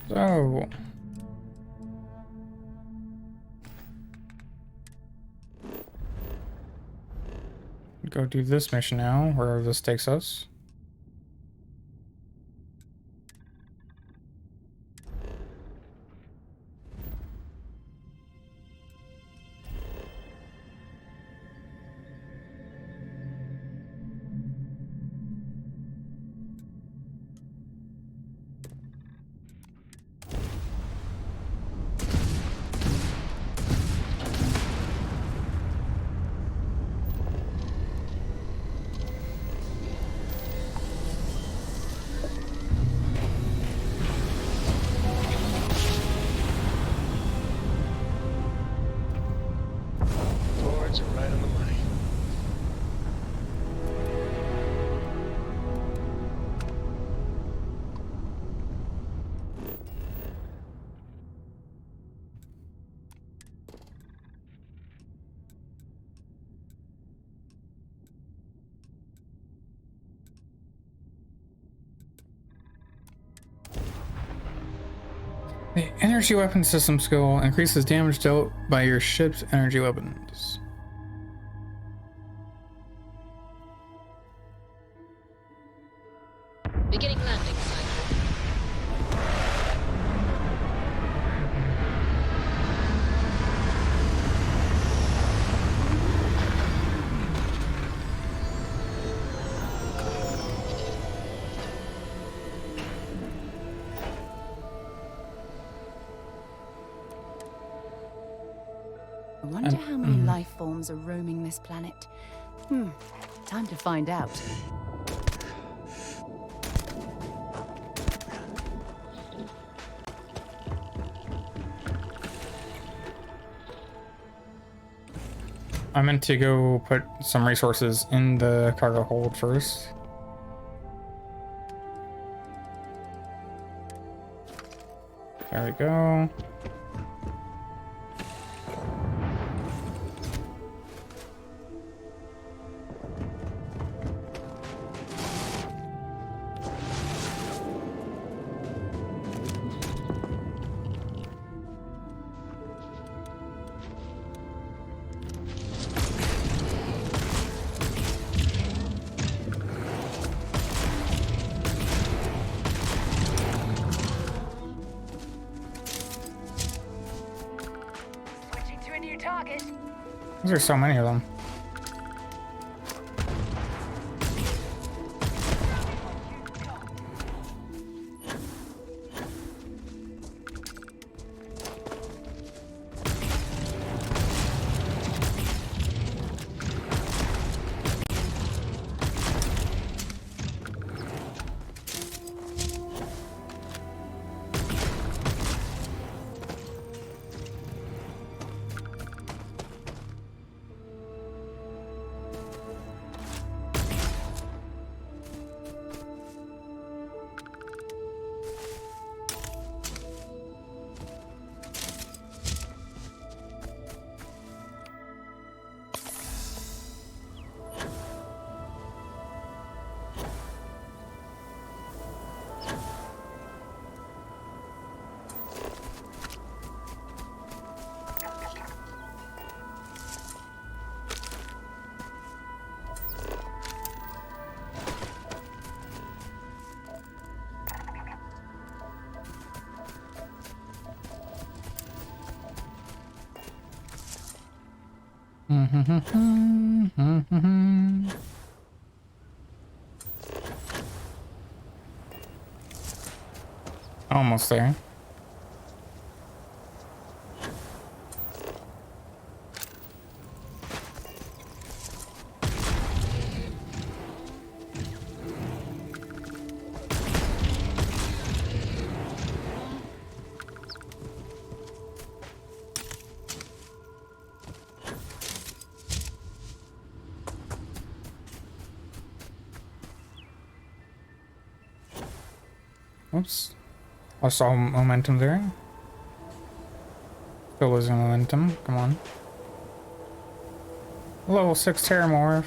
[SPEAKER 1] So, go do this mission now, wherever this takes us.
[SPEAKER 13] Lords are right on the money.
[SPEAKER 1] The energy weapon system skill increases damage dealt by your ship's energy weapons.
[SPEAKER 22] Beginning landing cycle.
[SPEAKER 2] wonder how many life forms are roaming this planet. Time to find out.
[SPEAKER 1] I meant to go put some resources in the cargo hold first. There we go. There's so many of them. Almost there. Oops. I saw momentum there. Still losing momentum. Come on. Level 6 Terramorph.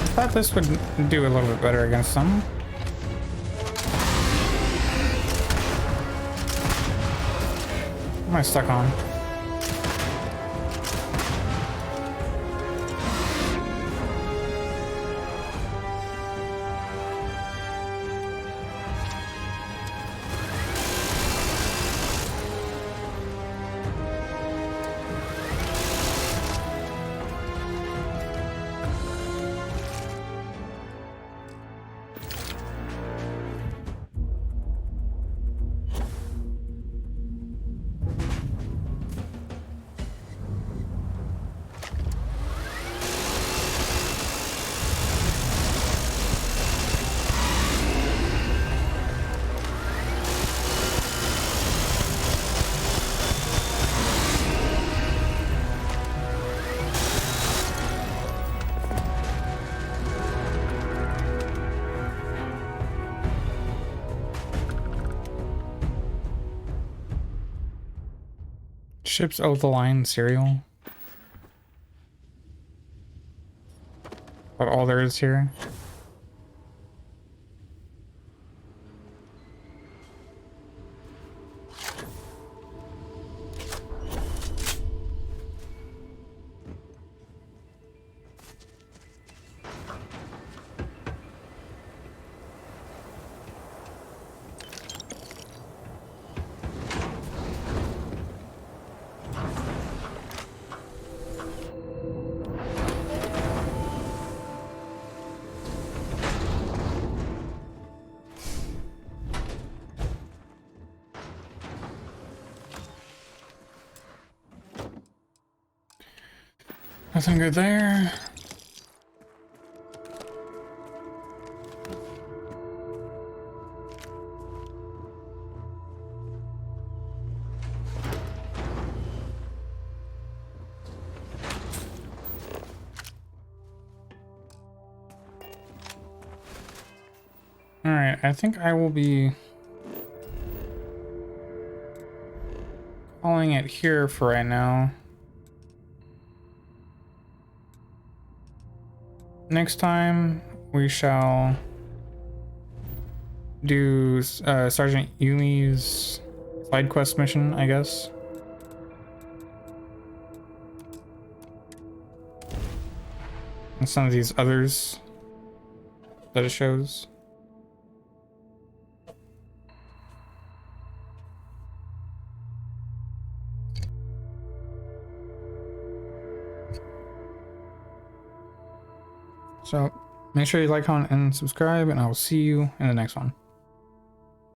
[SPEAKER 1] I thought this would do a little bit better against them. What am I stuck on? Ships out the line cereal. About all there is here. Nothing good there. Alright, I think I will be calling it here for right now. Next time we shall do Sergeant Yumi's side quest mission, I guess. And some of these others that it shows. So make sure you like, comment, and subscribe, and I will see you in the next one.